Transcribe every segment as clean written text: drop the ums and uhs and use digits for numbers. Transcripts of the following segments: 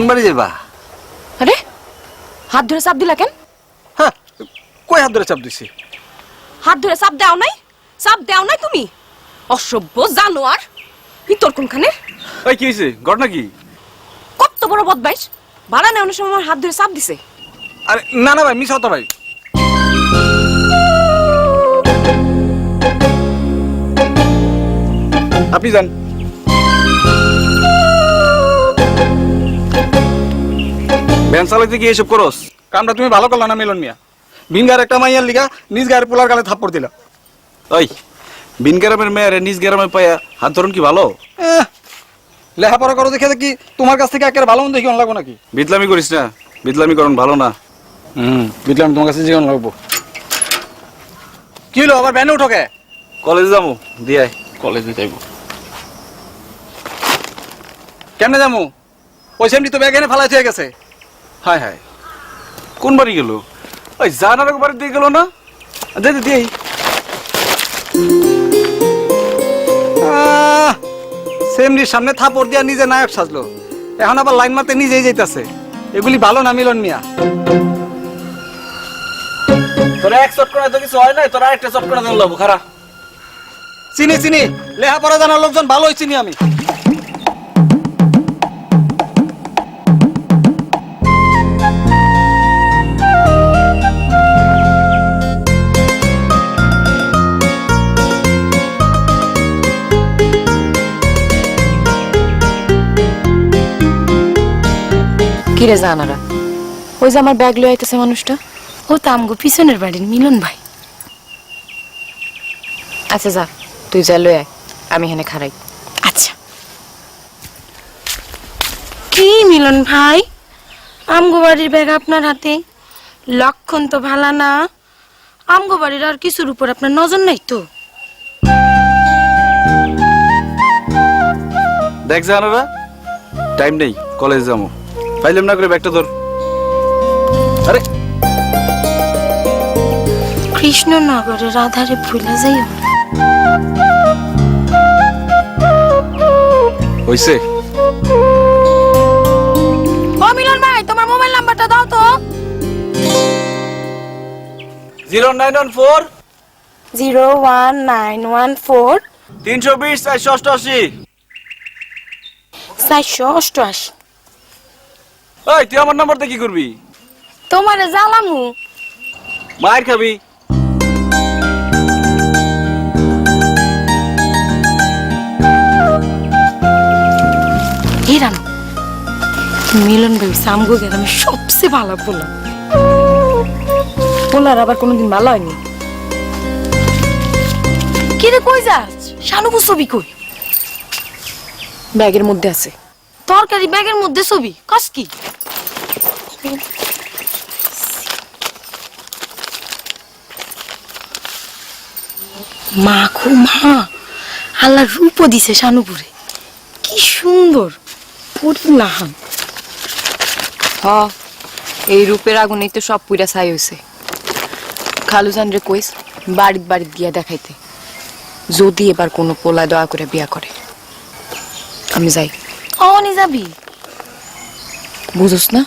বাড়ি যাবা? আরে হাত ধরে চাপ দিলা কেন? হ্যাঁ, কই হাত ধরে চাপ দিছি? হাত ধরে চাপ দাও নাই? চাপ দাও নাই তুমি? অসভ্য জানোয়ার, ভিতর কোনখানে? ওই কি হয়েছে, ঘটনা কি? কত বড় বদমাইশ, ভাড়া নেওয়ার সময় আমার হাত ধরে চাপ দিছে। আরে না না ভাই, মিস হতো ভাই। আপনি যান। ভ্যান চালাইতে গিয়ে এসব করস? কামটা তুমি ভালো করলা না মিলন মিয়া। বিনগার একটা মাইয়ার লিগা নিজ গায়ের পোলার গালে থাপ্পড় দিলা। ওই বিন গ্রামের মেয়েরে নিজ গ্রামে পাইয়া হাত ধরুন কি ভালো? লেখাপড়া করো দেখে দেখি তোমার কাছ থেকে একেবারে ভালো মন্দ দেখি লাগবো নাকি? বিদলামি করিস না, বিদলামি করুন ভালো না। বিদলামি তোমার কাছে জীবন লাগবো। কি হলো আবার ভ্যানে উঠো কে? কলেজে যাবো, দিয়ে কলেজে যাইবো। কেমনে যাবো? ওই সেমনি তো ব্যাগ এনে ফালাই হয়ে গেছে। হায় হায়, কোন বাড়ি গেল? ওই জানার বাড়ি দিয়ে গেল না? দিদি দিই সেমনির সামনে থাপড় দিয়া নিজে নায়ক সাজলো, এখন আবার লাইন মারতে নিজেই যাইতেছে। এগুলি ভালো না মিলন মিয়া। তোরা এক চট করে তো কিছু হয় নাই, তোরা একটা চট করে দেন খারা। চিনি চিনি, লেখাপড়া জানার লোকজন ভালোই চিনি আমি। কিরে জানারা, ওই যে আমার ব্যাগ লয়ে আইতেছে মানুষটা, ও তো আমগো পিছনের বাড়ির মিলন ভাই। আচ্ছা যা, তুই যা লয়ে আয়, আমি এখানে খারাই। আচ্ছা। কি মিলন ভাই, আমগো বাড়ির ব্যাগ আপনার হাতে? লক্ষণ তো ভালো না। আমগো বাড়ির আর কিছুর উপর আপনার নজর নাই তো? দেখ জানারা, টাইম নেই, কলেজ যাবো। ফাইলাম না করে ব্যাগটা ধর। আরে কৃষ্ণনগরের আধারে ভুলে যাইও। হইছে? ও মিলন ভাই, তোমার মোবাইল নাম্বারটা দাও তো। 0914 01914 320 488। 488। ওই তুই আমার নাম্বারটা কি করবি? তোমারে জ্বালামু। মায়ের খাবি। হিরান, মিলন ভাই সামগো গ্রামে সবচেয়ে ভালো পোলা। পোলার আবার কোনোদিন ভালো হয়নি। কিরে কই যাস? শানুবু ছবি কই? ব্যাগের মধ্যে আছে। তরকারি ব্যাগের মধ্যে ছবি কস কি? মা খু মা, আল্লাহ রূপ দিছে শানুপুরে, কি সুন্দর পরিলাহান। হ, এই রূপের আগুনেই তো সব পুইরা ছাই হয়েছে। খালুজান রে কইস বাড়িত বাড়িত গিয়া দেখাইতে, যদি এবার কোনো পোলায় দয়া করে বিয়া করে। আমি যাই। অনি যাবি? বুঝোস না?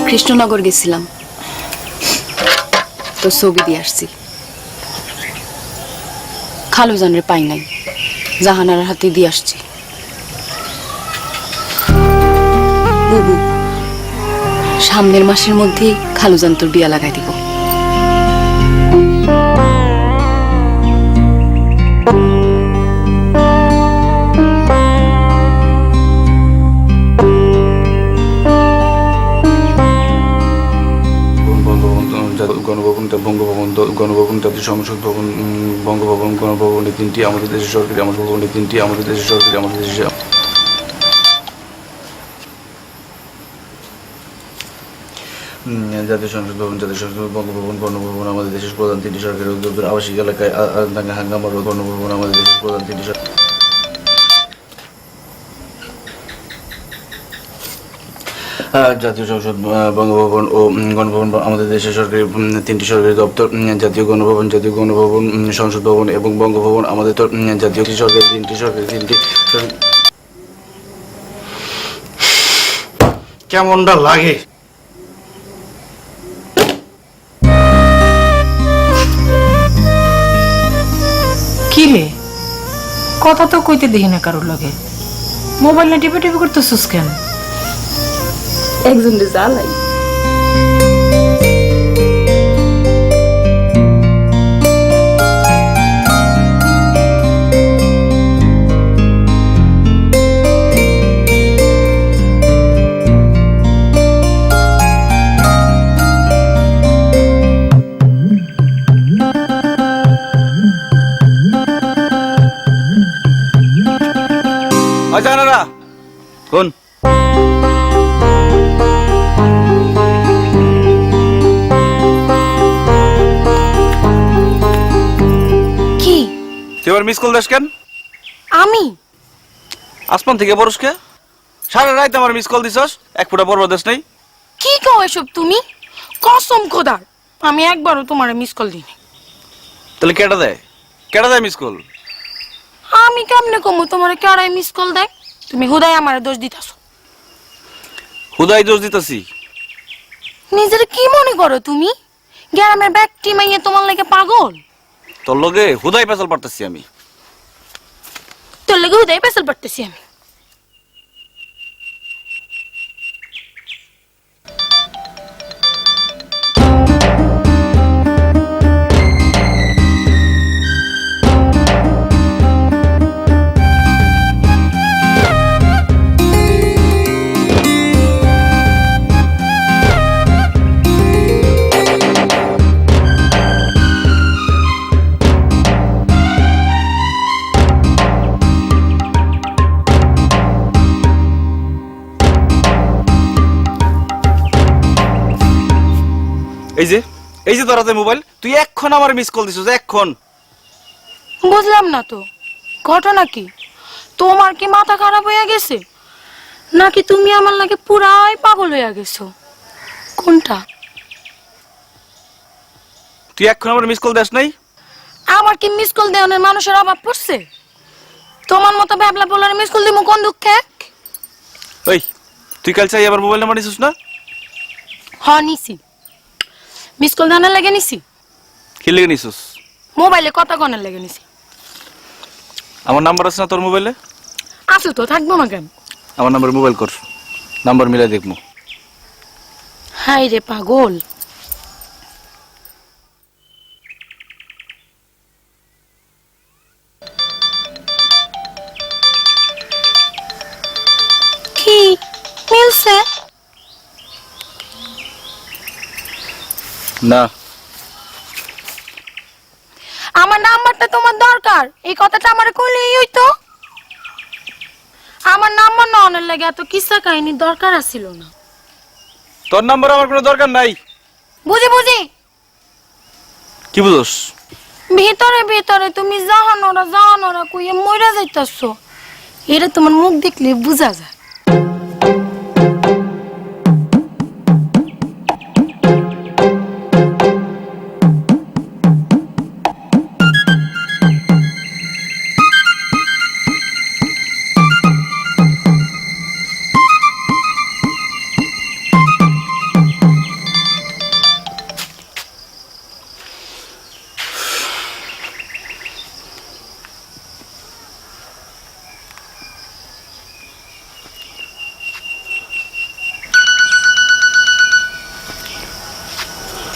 কৃষ্ণনগর গেছিলাম, তো ছবি দিয়ে আসছি। খালুজানের পাই নাই, জাহানার হাতে দিয়ে আসছি। বুবু, সামনের মাসের মধ্যেই খালুজান তোর বিয়া লাগাই দিব। গণভবন জাতীয় সংসদ ভবন, বঙ্গভবন, গণভবনের 3টি আমাদের দেশের সরকারি, আমাদের ভবনের 3টি আমাদের দেশের সরকারি, আমাদের দেশে। জাতীয় সংসদ ভবন, জাতীয় সংসদ ভবন, বঙ্গভবন, গণভবন আমাদের দেশের প্রধান তিনটি সরকারি উদ্যোগের আবাসিক এলাকায় দাঙ্গা হাঙ্গামা রোধ। গণভবন আমাদের দেশের প্রধান তিনটি জাতীয় সংসদ, বঙ্গভবন ও গণভবন আমাদের দেশের সরকারি তিনটি সরকারি দপ্তর। জাতীয় গণভবন, সংসদ ভবন এবং বঙ্গভবন আমাদের তো জাতীয় সরকারি তিনটি কেমনটা লাগে? কি রে, কথা তো কইতে দেখি না কারোর লগে। মোবাইল না টিপে টিপে করতেছিস কেন? একজন জ্বালাই। আচ্ছা না কোন কি তুই আবার মিস কল দেশ কেন? আমি আসমান থেকে বরসকে সারা রাত আমার মিস কল দিছস, এক ফুটা বড় দেশ নেই। কি কও এসব তুমি? কসম খোদার আমি একবারও তোমারে মিস কল দিইনি। তাহলে কেডা দেয় মিস কল? আমি কেমনে কমু তোমারে কেড়াই মিস কল দেয়? তুমি হুদাই আমারে দোষ দিতাছো। হুদাই দোষ দিতেছি? নিজের কি মনে করো তুমি? গ্রামের ব্যক্তি মাইয়া তোমার লাগে পাগল? তোর লগে হুদাই পেছাল পারতেছি আমি। তোর লাগে হুদাই পেছাল পারতেছি আমি। এই যে তোর হাতে মোবাইল, তুই এক্ষণ আমার মিস কল দিছিস, এক্ষণ। বুঝলাম না তো ঘটনা কি? তোমার কি মাথা খারাপ হয়ে গেছে নাকি তুমি আমার লাগে পুরাই পাগল হয়ে গেছো? কোনটা? তুই এক্ষণ আমার মিস কল দেস নাই? আমার কি মিস কল দেওয়ার মানুষের অভাব পড়ছে? তোমার মতো ভ্যাবলা বলার মিস কল দিমু কোন দুঃখে? ওই তুই কাল চাই আবার মোবাইল নাম্বার নিছিস না? নিছি। মিস কল দেওয়ার লাগে নিছি। কি লেগে নিছিস? মোবাইলে কথা কনের লাগে নিছি। আমার নাম্বার আছে না তোর মোবাইলে? আছে তো, থাকবো না কেন? আমার নাম্বার মোবাইল কর, নাম্বার মিলাই দেখবো। হাই রে পাগল। কি মিলছে? না, আমার নাম্বারটা তোমার দরকার, এই কথাটা আমারে কইলেই হইতো। আমার নাম্বার না অনেক লাগে এত কিসা কাহিনী দরকার আছিল না। তোর নাম্বার আমার কোনো দরকার নাই। বুঝি কি বুঝোস? ভিতরে ভিতরে তুমি জাহানোরা কইয়া মইরা যাইতাছো, এটা তোমার মুখ দেখলে বুঝা যায়।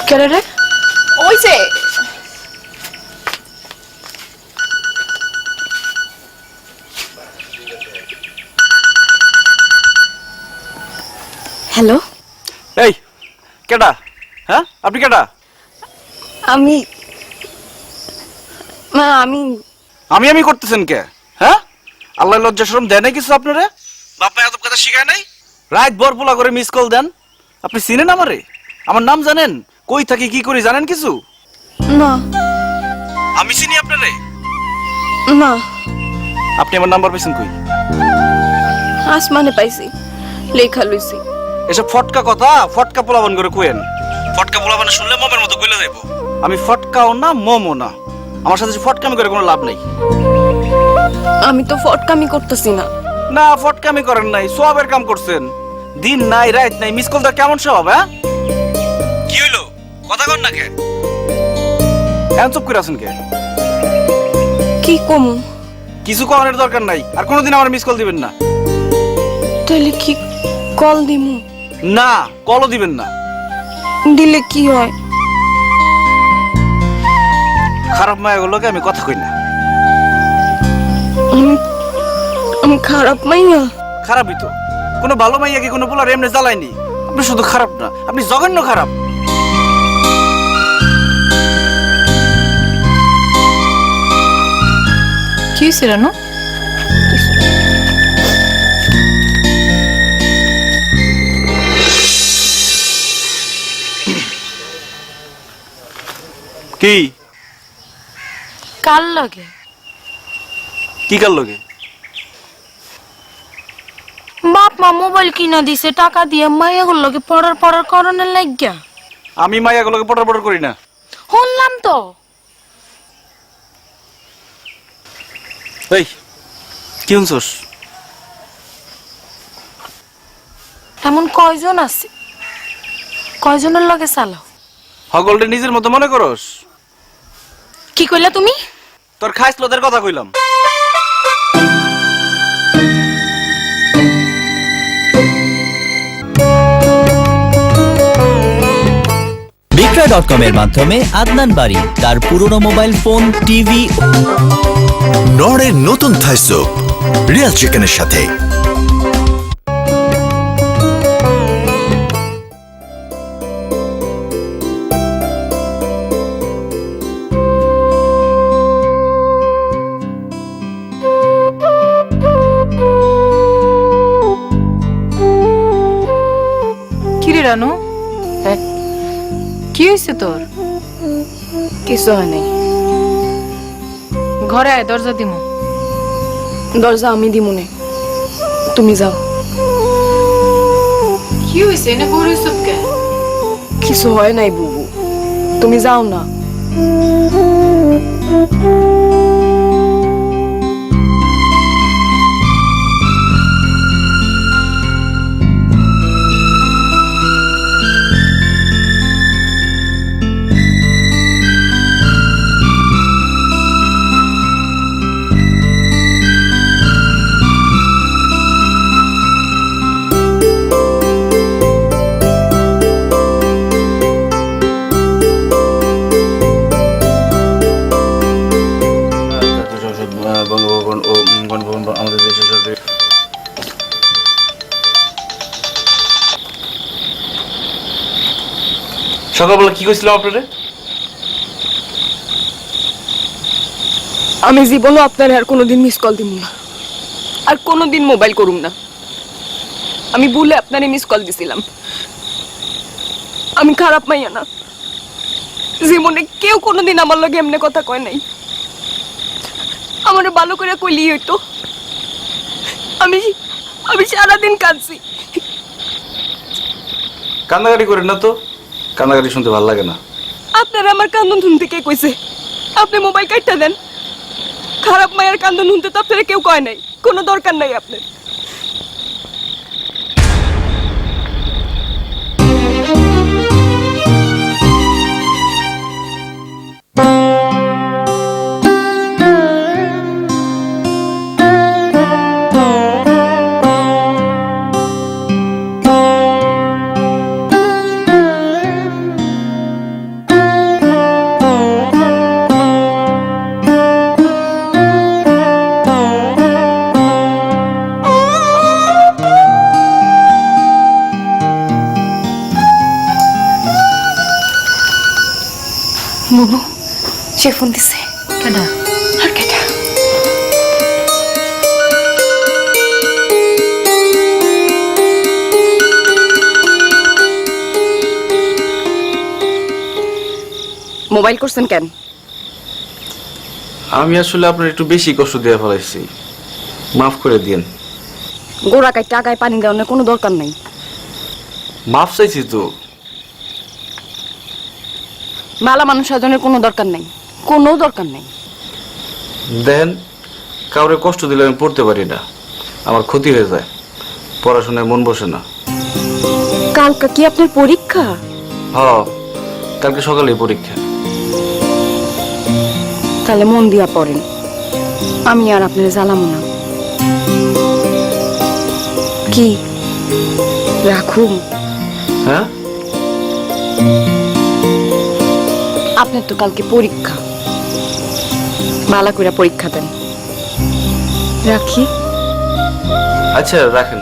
কেরে রে? ওই যে হ্যালো, এই কেডা? হ্যাঁ, আপনি কেডা? আমি আমি আমি করতেছেন কে? হ্যাঁ, আল্লাহ লজ্জা শরম দেয় নাই কিছু আপনারে? বাপ মা এত কথা শিখায় নাই? রাত ভর পোলা করে মিস কল দেন, আপনি চিনেন আমারে? আমার নাম জানেন? কই থাকি, কি করি জানেন কিছু? না আমি চিনি আপনারে। না, আপনি আমার নাম্বার পেয়েছেন কই? আসমানে পাইছি, লেখা লইছি। এসব ফটকা কথা ফটকা পোলাবান করে কোয়েন। ফটকা পোলাবান শুনলে মমের মতো কইলে যাইব। আমি ফটকাও না মমও না, আমার সাথে ফটকামি করে কোনো লাভ নাই। আমি তো ফটকামি করতেছি না। না, ফটকামি করেন নাই, সবের কাম করছেন। দিন নাই রাত নাই মিস কলটা কেমন স্বভাব? হ্যাঁ, কি হইলো? কথা কন না কে? এমন চুপ করে আছেন কে? কি কমু? কিছু করার দরকার নাই, আর কোনোদিন আমার মিস কল দিবেন না। তাহলে কি কল দিমু? না, কলও দিবেন না। দিলে কি হয়? খারাপ মায়াগুলোকে আমি কথা কই না। আমি খারাপ মাইয়া? খারাপই তো। কোনো ভালো মাইয়া কি কোনো পোলার এমনি জ্বালায়নি? আপনি শুধু খারাপ না, আপনি জঘন্য খারাপ। কি হয়েছে রানু? কি কার লাগে? কি কার লগে? বাপ মা মোবাইল কিনা দিছে টাকা দিয়ে, মাইয়াগুলো লগে পড়ার করণের লাগিয়া। আমি মাইয়াগুলোকে পটার পটার করি না। শুনলাম তো। এই কি শুনছস? এমন কয়জন আছে? কয়জনের লগে চালাও? হগলটা নিজের মতো মনে করস? কি কইলা তুমি? তোর খাইস লোদের কথা কইলাম। বিক্রয়.com এর মাধ্যমে আদনান বাড়ি তার পুরনো মোবাইল ফোন, টিভি। নড়ের নতুন থাই স্যুপ রিয়াল চিকেনের সাথে। কিরে রানু, হ্যাঁ, কি হয়েছে তোর? কিছু হয় নাই। ঘরে আয়, দরজা দিমু। দরজা আমি দিমুনে, তুমি যাও। কি হয়েছে? এনে বড় কে? কিছু হয় নাই বুবু, তুমি যাও না। আমাদের দেশের সাথে সকালবেলা কি কইছিলাম আপনারে? আমি জীবনও আপনার আর কোনোদিন মিস কল দিব না, আর কোনোদিন মোবাইল করুম না। আমি ভুলে আপনারে মিস কল দিছিলাম। আমি খারাপ মাইয়া না, জীবনে কেউ কোনোদিন আমার লগে এমনি কথা কয় নাই। আমার ভালো করে কইলি হইতো। আমি আমি সারাদিন কাঁদছি। কান্নাকাটি করেন না তো, কান্নাকাটি শুনতে ভালো লাগে না। আপনারা আমার কান্দন শুনতে কে কইছে? আপনি মোবাইল কাটটা দেন। খারাপ মায়ের কান্দন শুনতে তো আপনারা কেউ কয় নাই, কোনো দরকার নাই আপনার। বুবু, সে ফোন দিছে। কেডা? আর কেটা? মোবাইল করছেন কেন? আমি আসলে আপনার একটু বেশি কষ্ট দিয়ে ফেলাইছি, মাফ করে দিন। গোড়া কাটতে আগায় পানি দেওয়ার কোনো দরকার নাই। মাফ চাইছি তো। ভালো মানুষ সাজনের কোনো দরকার নাই, কোনো দরকার নাই। দেন, কাউরে কষ্ট দিলে আমি পড়তে পারি না, আমার ক্ষতি হয়ে যায়, পড়াশোনায় মন বসে না। কালকা কি আপনার পরীক্ষা? হ, কালকে সকালে পরীক্ষা। তাহলে মন দিয়া পড়েন, আমি আর আপনার জ্বালামো না। কি রাখুন? হ্যাঁ, আপনার তো কালকে পরীক্ষা, ভালো করে পরীক্ষা দেন। রাখি? আচ্ছা রাখেন।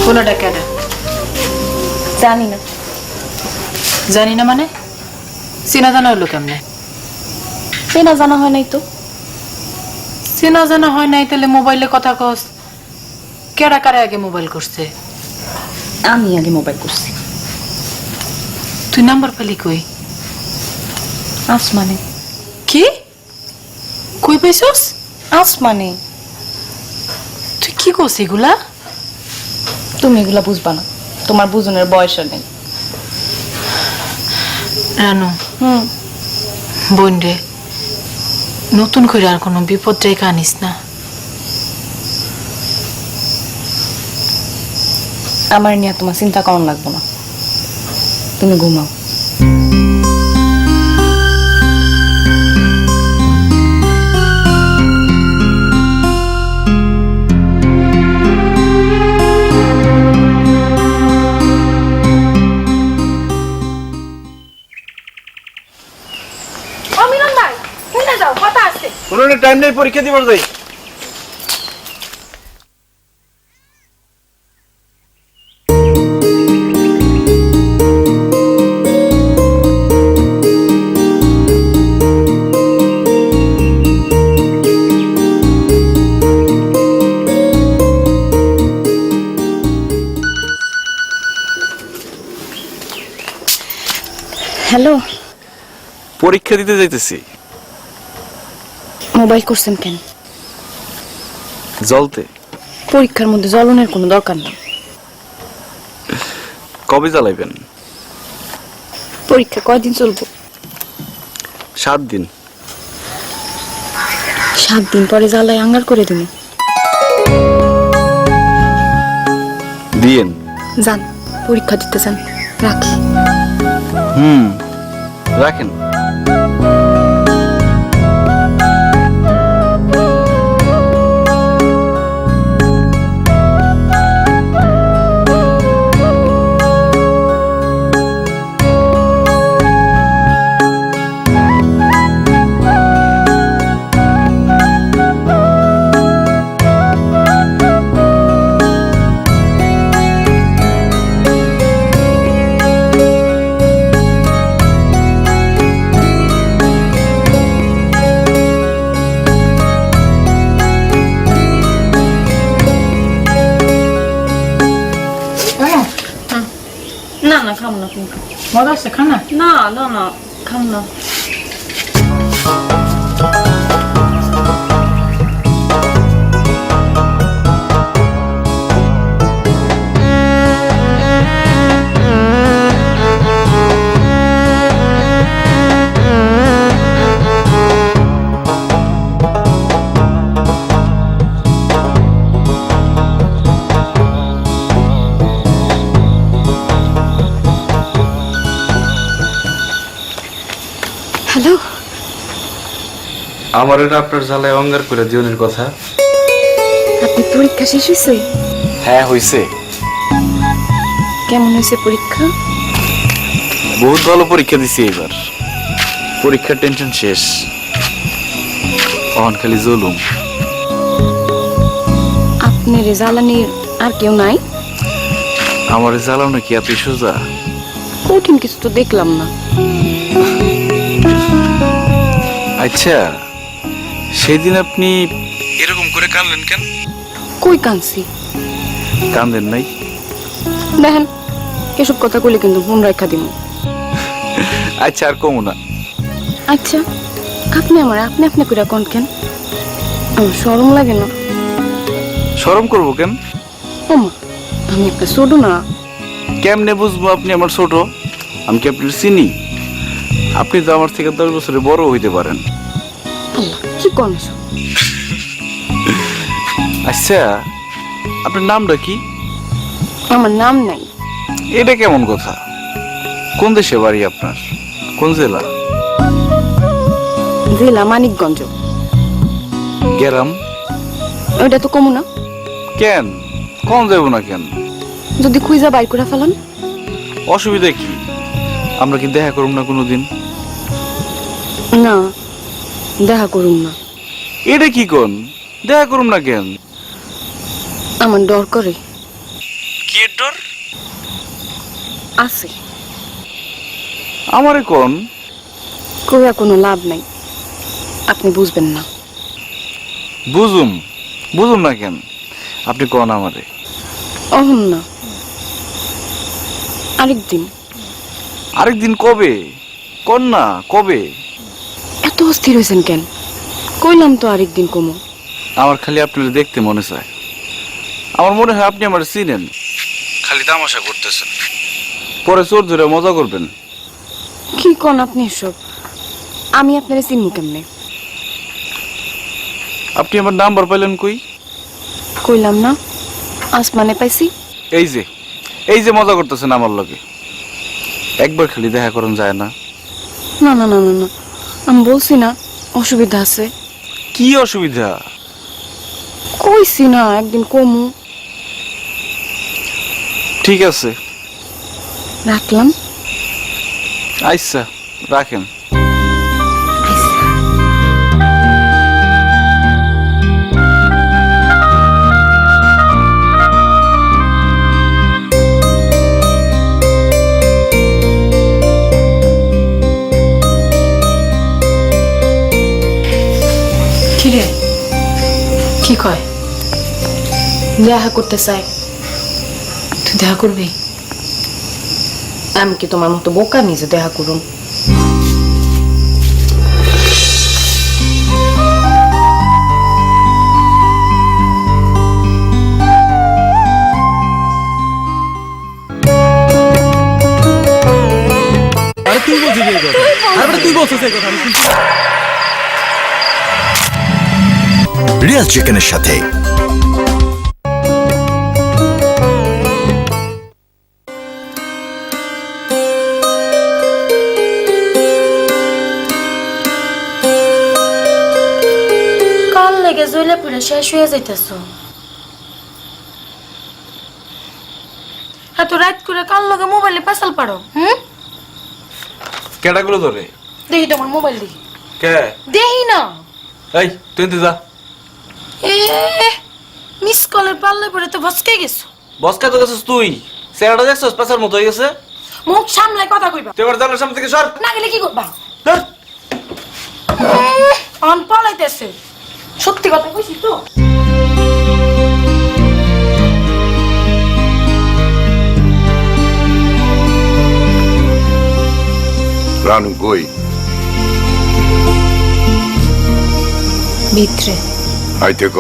ফোনটা কেডা? জানি না। জানি না মানে? চেনা জানা হলো কেমনে? চেনা জানা হয় নাই তো। চেনা জানা হয় নাই তাহলে মোবাইলে কথা কস? কেডা কারে আগে মোবাইল করছে? আমি আগে মোবাইল করছি। তুই নাম্বার পেলি কই? আসমানে। কি? কই পাইছস? আসমানে। তুই কি করছিস এগুলা? তুমি এগুলা বুঝবা না, তোমার বুঝনের বয়স নেই। রানু, হুম। বোন রে, নতুন করে আর কোনো বিপদ জায়গা আনিস না। আমার নিয়ে তোমার চিন্তা করার লাগবে না, তুমি ঘুমাও। কোনো টাইম নেই, পরীক্ষা দিবার যাই। হ্যালো, পরীক্ষা দিতে যাইতেছি। মোবাইল করছেন কেন? জ্বলতে। পরীক্ষার মধ্যে জ্বলনের কোনো দরকার নেই। কবে জ্বালাইবেন? পরীক্ষা কয়দিন চলবো? 7 দিন। 7 দিন পরে জ্বালাই আঙ্গার করে দিন। দিয়েন। যান, পরীক্ষা দিতে যান। রাখি। রাখেন। না না, খাম না। তুমি মজা আছে খানা? না না না, খাম না। হ্যালো, আমার এটা আপনার জ্বালায় অঙ্গার করে জীবনের কথা। আপনি পরীক্ষা শেষ হয়েছে? হ্যাঁ হইছে। কেমন হয়েছে পরীক্ষা? বহুত ভালো পরীক্ষা দিছি এবার। পরীক্ষার টেনশন শেষ, অন খালি জুলুম। আপনার জ্বালানির আর কেউ নাই? আমার জ্বালানো কি এত সোজা? কঠিন কিছু তো দেখলাম না। আচ্ছা, সেদিন আপনি এরকম করে কাঁদলেন কেন? কই কানছি? কান্দেন নাই? দেখেন, এসব কথা কইলে কিন্তু ফোন রাখা দিব। আচ্ছা, আর কমু না। আচ্ছা, আপনি আপনি কইরা কোন কেন? আমার শরম লাগে না? শরম করবো কেন? ওমা, আমি একটা ছোট না। কেমনে বুঝবো আপনি আমার ছোট? আমি কি আপনার চিনি? আপনি তো আমার থেকে 10 বছরে বড় হইতে পারেন। আল্লাহ, কি করছ? আচ্ছা, আপনার নামটা কি? আমার নাম নাই। এটা কেমন কথা? কোন দেশে বাড়ি আপনার? কোন জেলা? জেলা মানিকগঞ্জ। গ্রাম? ওইটা তো কমু না। কেন কম যাবো না কেন? যদি খুঁজা বাইর করে ফেলান? অসুবিধা কি? আমরা কি দেখা করুম না কোনোদিন? না, দেখা করুন না। এটা কি কোন? দেখা করুম না কেন? আমার ডর করে। কি ডর? আছে। আমারে কোন? কইয়া কোনো লাভ নাই, আপনি বুঝবেন না। বুঝুম না কেন? আপনি কোন আমারে? অহন না, আরেকদিন। আরেকদিন কবে? কোন না কবে? এত অস্থির হয়েছেন কেন? কইলাম তো আরেকদিন কমো। আমার খালি আপনার দেখতে মনে চায়। আমার মনে হয় আপনি আমার চিনেন, খালি তামাশা করতেছেন। পরে চোর ধরে মজা করবেন। কি কোন আপনি এসব? আমি আপনারা চিনমু কেমনে? আপনি আমার নাম্বার পাইলেন কই? কইলাম না, আসমানে পাইছি। এই যে মজা করতেছেন আমার লগে। একবার খালি দেখা করুন যায় না? না না না না না, আমি বলছি না অসুবিধা আছে। কি অসুবিধা? কইছি না একদিন কমু। ঠিক আছে, রাখলাম। আচ্ছা রাখেন। কিরে, কি কয়? দেখা করতে চাই। তুই দেখা করবি? আমি কি তোমার মতো বোকা নিজে দেখা করুন? রিয়াল চিকেনের সাথে কাল লেগে জইলে পুরো শেষ হয়ে যাইতেছ। এত রাত করে কাল লগে মোবাইলে পেছাল পারো? কেটাগুলো ধরে? দেখি তোমার মোবাইল দেখি। কে? দেখি না। এই তুই যা। এ মিস কলের পাল্লে পরে তো ভসকে গেছো। বসকা তো গেছিস তুই। চেহারাটা দেখছিস পেছার মতো হয়ে গেছে। মুখ সামলাই কথা কইবা। তুই এবার জানার সামনে থেকে সর। না গেলে কি করবা? ধর। অন পালাইতেছে। সত্যি কথা কইছি তো। রানু কই? ভিতরে। আইতে ক।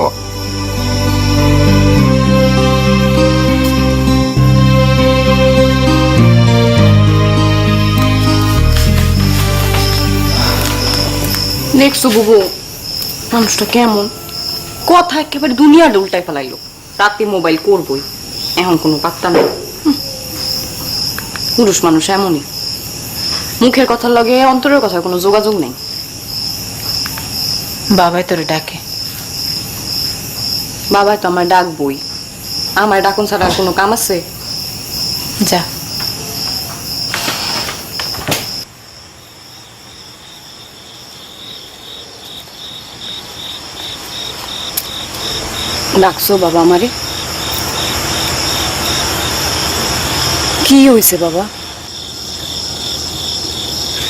দেখছো বুবু, মানুষটা কেমন? কথা একেবারে দুনিয়াটা উল্টায় ফেলাইলো। রাতে মোবাইল করবই, এখন কোনো পাত্তা নেই। পুরুষ মানুষ এমনই, মুখের কথার লগে অন্তরের কথার কোনো যোগাযোগ নেই। বাবাই তোরে ডাকে। বাবা তো আমার ডাকবই, আমার ডাকুন ছাড়া আর কোনো কাম আছে? যা। ডাকছো বাবা আমারে? কি হয়েছে বাবা?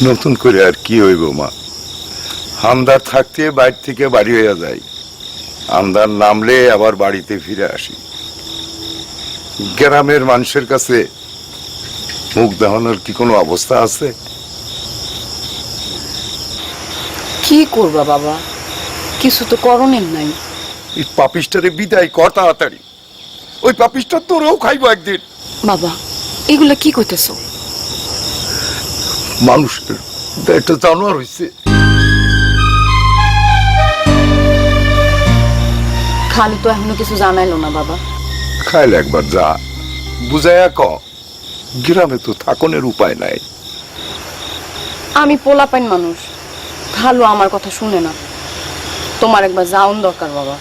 নতুন করে আর কি হইব মা? আমদার থাকতে বাড়ি থেকে বাড়ি হয়ে যায়, আমদার নামলে আবার বাড়িতে ফিরে আসি। গ্রামের মানুষের কাছে মুখ দেখানোর কি কোনো অবস্থা আছে? কি করবা বাবা, কিছু তো করণের নাই। এই পাপিষ্টারে বিদায় কর তাড়াতাড়ি, ওই পাপিষ্টা তোরেও খাইবো একদিন। বাবা এগুলা কি করতেছো? মানুষের একটা জানোয়ার হয়েছে। খালু তো এখনো কিছু জানাইলো না বাবা। খাইলে একবার যা, বুঝাইয়া ক, গ্রামে তো থাকনের উপায় নাই। আমি পোলাপাইন মানুষ, খালু আমার কথা শুনে না। তোমার একবার যাওন দরকার বাবা।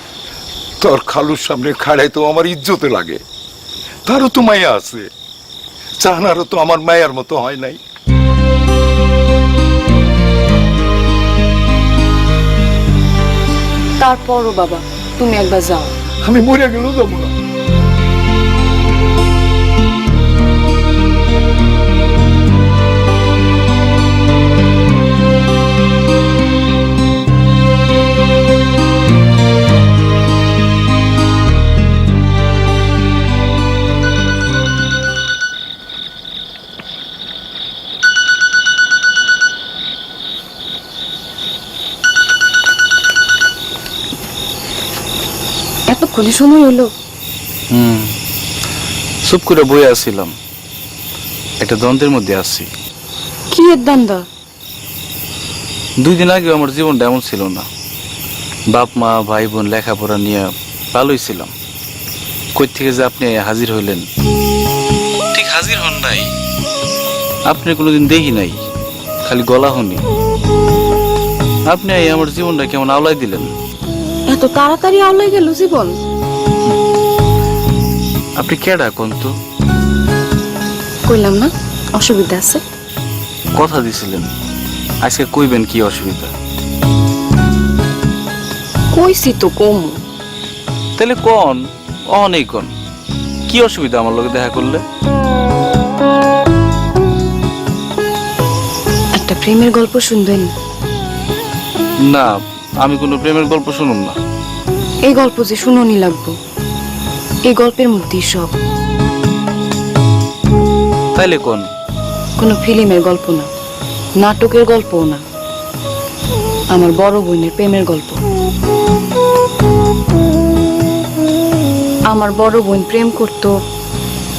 তোর খালুর সামনে খাড়াই তো আমার ইজ্জতে লাগে, তারও তো মায়া আছে, চাহনারও তো আমার মায়ার মতো হয় নাই। তারপরও বাবা তুমি একবার যাও। আমি মরে গেলেও যাবো না। এতক্ষণে সময় হলো? চুপ করে বই আসছিলাম, একটা দ্বন্দ্বের মধ্যে আছি। কি এর দান্দা? 2 দিন আগে আমার জীবনটা এমন ছিল না। বাপ মা ভাই বোন লেখাপড়া নিয়ে ভালোই ছিলাম। কই থেকে যে আপনি হাজির হইলেন? ঠিক হাজির হন নাই, আপনি কোনোদিন দেখি নাই, খালি গলা শুনি। আপনি আমার জীবনটা কেমন আওলাই দিলেন। এত তাড়াতাড়ি আওলাই গেল জীবন? আপনি কেডা কোন তো? কইলাম না অসুবিধা আছে। কথা দিছিলেন আজকে কইবেন কি অসুবিধা। কইছি তো কম। তাহলে কোন অনেক কোন কি অসুবিধা আমার লগে দেখা করলে? একটা প্রেমের গল্প শুনবেন? না, আমি কোনো প্রেমের গল্প শুনুন না। এই গল্প যে শুনুনি লাগবো, এই গল্পের মধ্যেই সব। তাইলে কোন? কোনো ফিল্মের গল্প না, নাটকের গল্পও না, আমার বড় বোনের প্রেমের গল্প। আমার বড় বোন প্রেম করত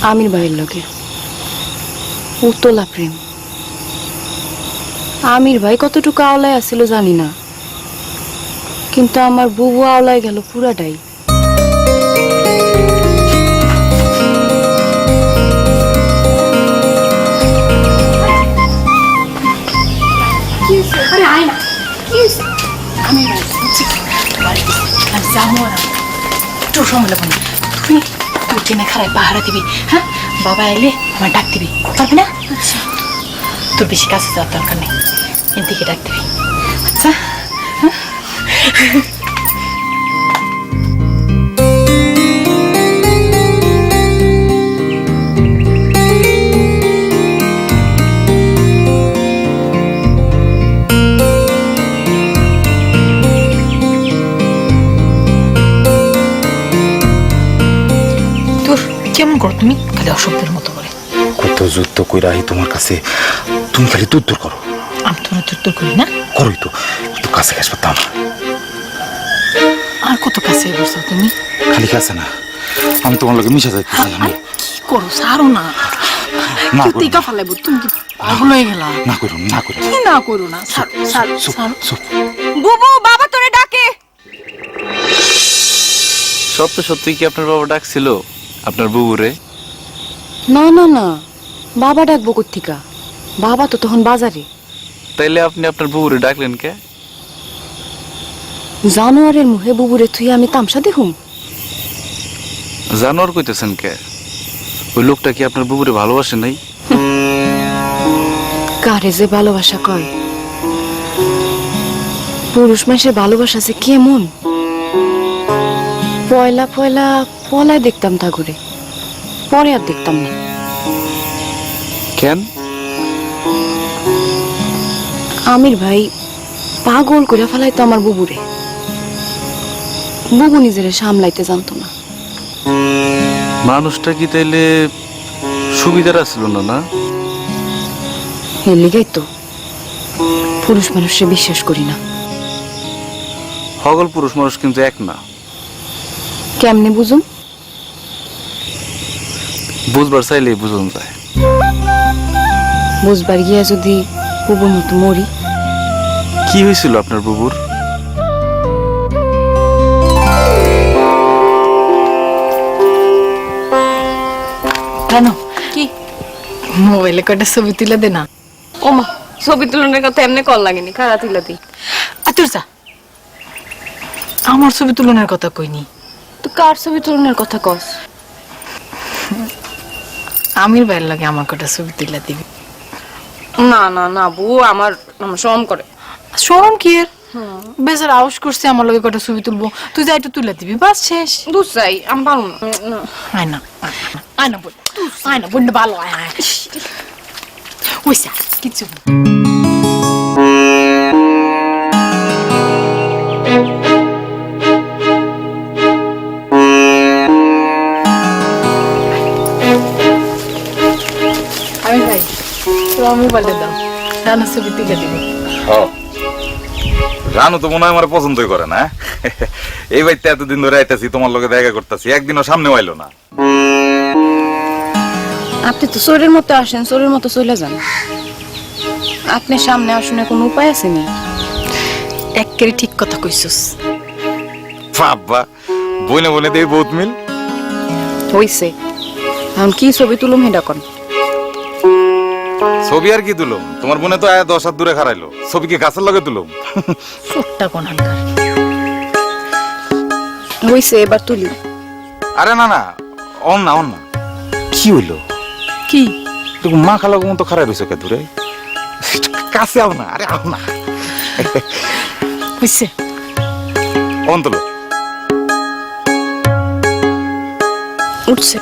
আমির ভাইয়ের লগে, উতলা প্রেম। আমির ভাই কতটুকু আওলায় আছিল জানি না, কিন্তু আমার বুবু আওলায় গেল পুরাটাই। তুমি ট্রেনে খারাপ পাহারা দিবি, হ্যাঁ? বাবা এলে আমার ডাক দিবি, পারবি না? তোর বেশি কাছে যাওয়ার দরকার নেই, এদিকে ডাক দিবি, আচ্ছা? কেমন করো তুমি? খালি অসভ্যের মতো করে। কত যুদ্ধ কইরা আহি তোমার কাছে, তুমি খালি দূর দূর করো। আমি তোমার দূর করি না? করোই তো, একটু কাছে কাছে পারতাম। আর কত কাছে বসছো তুমি? খালি কাছে না, আমি তোমার লোকে মিশে যাই। কি করো? সারো না, না কি টিকা ফেলাইবো? তুমি কি পাগল হয়ে গেলা? না করো, না করো, কি না করো না? সারো, সারো, সারো। বুবু, বাবা তোরে ডাকে। সত্য সত্যি কি আপনার বাবা ডাকছিল আপনার বুবুরে? না না না, বাবা ডাকবো কোত্থিকা? বাবা তো তখন বাজারে। তাইলে আপনি আপনার বুবুরে ডাকলেন কে? জানোয়ারের মুখে বুবুরে তুই আমি তামসা দেখুম? জানোয়ার কইতেছেন কে? ওই লোকটা কি আপনার বুবুরে ভালোবাসে নাই? কারে যে ভালোবাসা কয়? পুরুষ মানুষের ভালোবাসা যে কেমন? পয়লা পয়লা পলায় দেখতাম তা করে, পরে আর দেখতাম না। কেন? আমির ভাই পাগল করে ফেলাই তো আমার বুবুরে। বুবু নিজের সামলাইতে জানতো না। মানুষটা কি তাইলে সুবিধার আসছিল না? না, এর লিগাই তো পুরুষ মানুষে বিশ্বাস করি না। সকল পুরুষ মানুষ কিন্তু এক না। কেমনে বুঝুম? বুঝবার চাইলেই বুঝুন যায়। বুঝবার গিয়া যদি বুবুর মতো মরি। কি হয়েছিল আপনার বুবুর? কেন কি? মোবাইলে কয়টা ছবি তুলে দে না। ওমা, ছবি তুলনের কথা এমনি কল লাগেনি, খারাপ তিলাতি। তোর যা, আমার ছবি তুলনার কথা কইনি। তো কার ছবি তুলনের কথা কস? আমির বাইর লাগে আমার কয়টা ছবি তুলে দিবি। না না না বউ, আমার শরম করে। শরম কি এর? বেচারা আউস করছে আমার লগে কয়টা ছবি তুলবো, তুই যা একটু তুলে দিবি, বাস শেষ। দুধ চাই, আমি পারবো না। আয় না, আয় না বোন, আয় না বোন, ভালো আয় আয়। ওইসা কিছু না। আমি ভাই তোমার মোবাইলটা দাও, রান্নার ছবি তুলে দিবি। রানু তো মনে হয় আমার পছন্দই করে না। এই বাড়িতে এতদিন ধরে আইতাছি, তোমার লগে দেখা করতেছি, একদিনও সামনে আইলো না। আপনি তো চোরের মতো আসেন, চোরের মতো চলে যান। আপনার সামনে আসুনের কোনো উপায় আছে নি? একেবারে ঠিক কথা কইছস। বাবা, বইনে বইনে দেই বহুত মিল। হইছে, এখন কি ছবি তুলুম হেডা কোন? ছবি আর কি তুলুম? তোমার বোনে তো 10 হাত দূরে খারাইলো, ছবি কি গাছের লগে তুলুম? ছোট্টা কোনখানকার। হইছে, এবার তুলি। আরে না না, অন না অন না। কি হইলো? কি তুমি মা খালাগো মতো খারাপ হইছো কে দূরে? কাছে আও না, আরে আও না। হইছে? অন তুলো। উঠছে।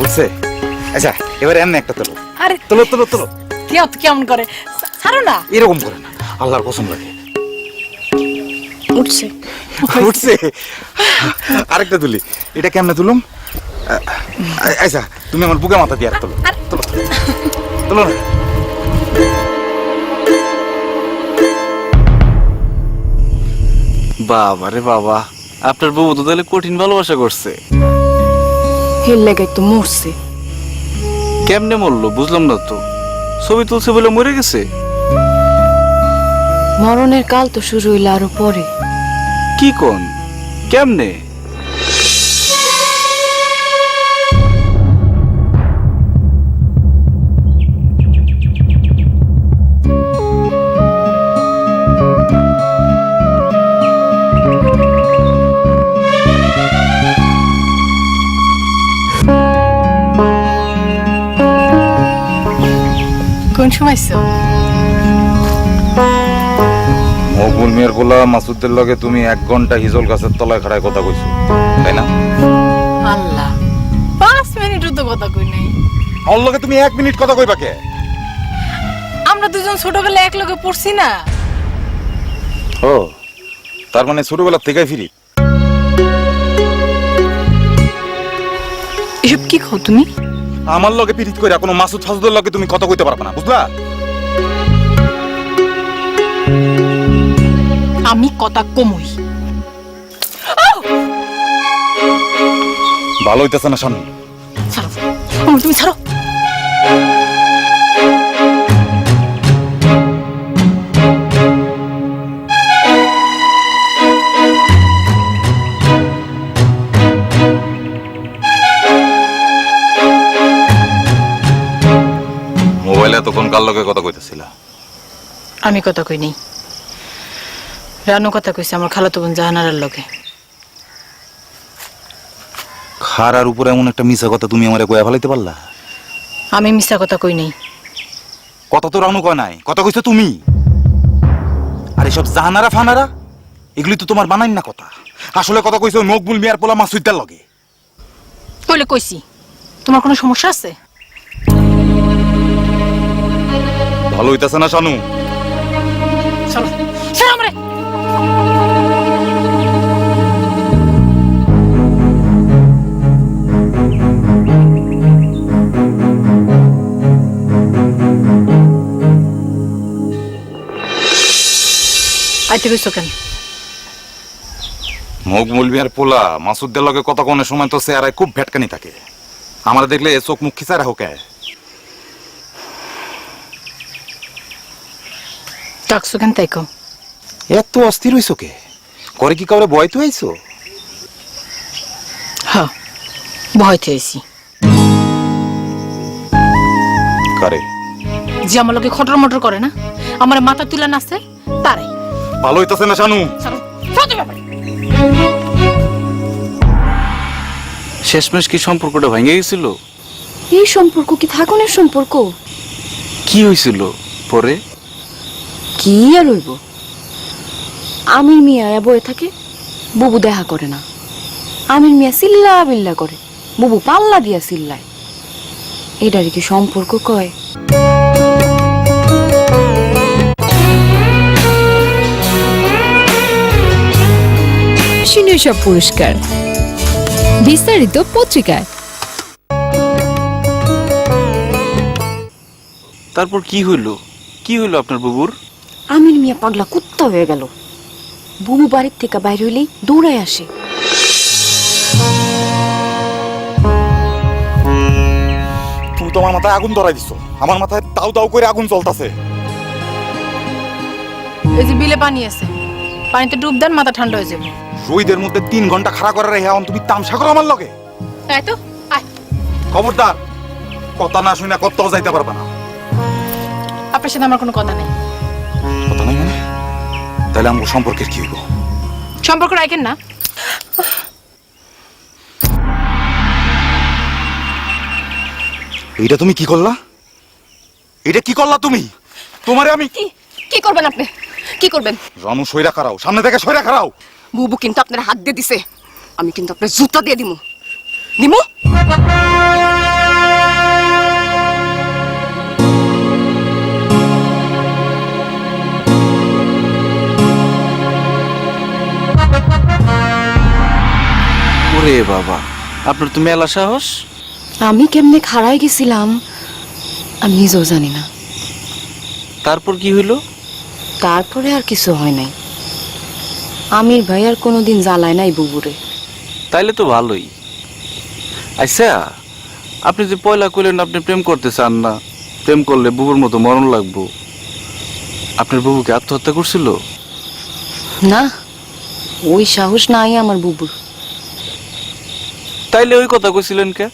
উঠছে? আচ্ছা, এবারে এমনি একটা তুলো। আরে তুলো তুলো তুলো। কেমন করে? ছাড়ো না। এরকম করে না, আল্লাহর কসম লাগে। উঠছে। উঠছে? আরেকটা তুলি। এটা কেমনে তুলুম? আচ্ছা, তুমি আমার বুকে মাথা দিয়ে আর তুলো। তুলো তুলো না। বাবা রে বাবা, আপনার বুবু তো তাহলে কঠিন ভালোবাসা করছে। হেল লাগাই তো মরছে। কেমনে মরলো বুঝলাম না তো। ছবি তুলছে বলে মরে গেছে? মরণের কাল তো শুরু হইলো আরো পরে। কি কোন? কেমনে? কোন সময়? মকবুল মিয়ার পোলা মাসুদের লগে তুমি 1 ঘন্টা হিজল গাছের তলায় খাড়ায় কথা কইছো, তাই না? আল্লাহ, 5 মিনিটও তো কথা কই নাই। ওর লগে তুমি 1 মিনিট কথা কইবা কে? আমরা দুজন ছোটবেলায় এক লগে পড়ছি না। ও, তার মানে ছোটবেলা থেকেই ফিরি। এসব কি খাও তুমি? আমার লগে পিরিত কইরা কোনো মাসুদ ফাসুদের লগে তুমি কথা কইতে পারবা না, বুঝলা? আমি কথা কমই। ভালো হইতেছে না সামনে। ছাড়ো, তুমি ছাড়ো। মোবাইলে তখন কার লগে কথা কইতেছিলা? আমি কথা কই নাই, রানু কথা কইছে আমার খালাতো বোন জাহানারার লগে। খারার উপরে এমন একটা মিছা কথা তুমি আমারে কইয়া ফেলাইতে পারলা? আমি মিছা কথা কই নাই। কথা তো রানু কয় নাই, কথা কইছো তুমি। আর এসব জাহানারা ফানারা এগুলি তো তোমার বানাই না কথা। আসলে কথা কইছো মকবুল মিয়ার পোলা মাসুদার লগে। কইলে কইছি, তোমার কোনো সমস্যা আছে? ভালো হইতাছে না শানু? চলো চলো। আইতে কইছো কেন? মকবুল মিয়ার পোলা মাসুদের লগে কথা কোনের সময় তো চেহারায় খুব ভেটকানি থাকে। আমরা দেখলে চোখ মুখ খিচায় রাখো কে? ডাকছো কেন তাই কও? এত অস্থির হইছো কে? করে কি কাউরে ভয় তো আইছো? হ্যাঁ, ভয়তে আইছি। করে যে আমার লোকে খটর মটর করে না, আমার মাথা তুলে নাচে তারাই। ভালো হইতাছে না শানু? শেষমেশ কি সম্পর্কটা ভেঙে গেছিল? এই সম্পর্ক কি থাকুনের সম্পর্ক? কি হয়েছিল পরে? কি আর হইব? আমির মিয়া বয়ে থাকে, বুবু দেখা করে না। আমির মিয়া চিল্লা বিল্লা করে, বুবু পাল্লা দিয়া চিল্লায়। এটারই কি সম্পর্ক কয়? শীর্ষ পুরস্কার বিস্তারিত পত্রিকায়। তারপর কি হইল? কি হইল আপনার বুবুর? আমির মিয়া পাগলা কুত্তা হয়ে গেল। বুবু বাড়ির থেকে বাইরে হইলেই দৌড়ায় আসে। তুমি তো আমার মাথায় আগুন ধরাই দিছো। আমার মাথায় দাউ দাউ করে আগুন জ্বলতাছে। এই যে বিলে পানি আছে, পানিতে ডুব দেন, মাথা ঠান্ডা হয়ে যাবে। রোদের মধ্যে 3 ঘন্টা খাড়া করে রেখে এখন তুমি তামসা করো আমার লগে? তাই তো, আয়। খবরদার, কথা না শুনে কোথাও যাইতে পারবে না। আপনার সাথে আমার কোনো কথা নেই। কথা নাই মানে? তাহলে আমার সম্পর্কের কি হইব? সম্পর্ক রাখেন না। এইটা তুমি কি করলা? এটা কি করলা তুমি? তোমারে আমি কি কি করবেন আপনি? কি করবেন? রানু সইরা খারাও, সামনে থেকে সইরা খারাও। বুবু কিন্তু আপনার হাত দিয়ে দিছে, আমি কিন্তু আপনার জুতা দিয়ে দিমু। দিমু? ওরে বাবা, আপনার তো মেলা সাহস। আমি কেমনে খাড়াই গেছিলাম আমি নিজেও জানি না। তারপর কি হইল? তারপরে আর কিছু হয় নাই। আমির ভাই আর কোনোদিন জ্বালায় নাই বুবুরে। তাইলে তো ভালোই। আচ্ছা, আপনি যে পয়লা কইলেন আপনি প্রেম করতে চান না, প্রেম করলে বুবুর মতো মরণ লাগবো, আপনার বুবুকে আত্মহত্যা করছিল? না, ওই সাহস নাই আমার বুবুর। তাইলে ওই কথা কইছিলেন কে?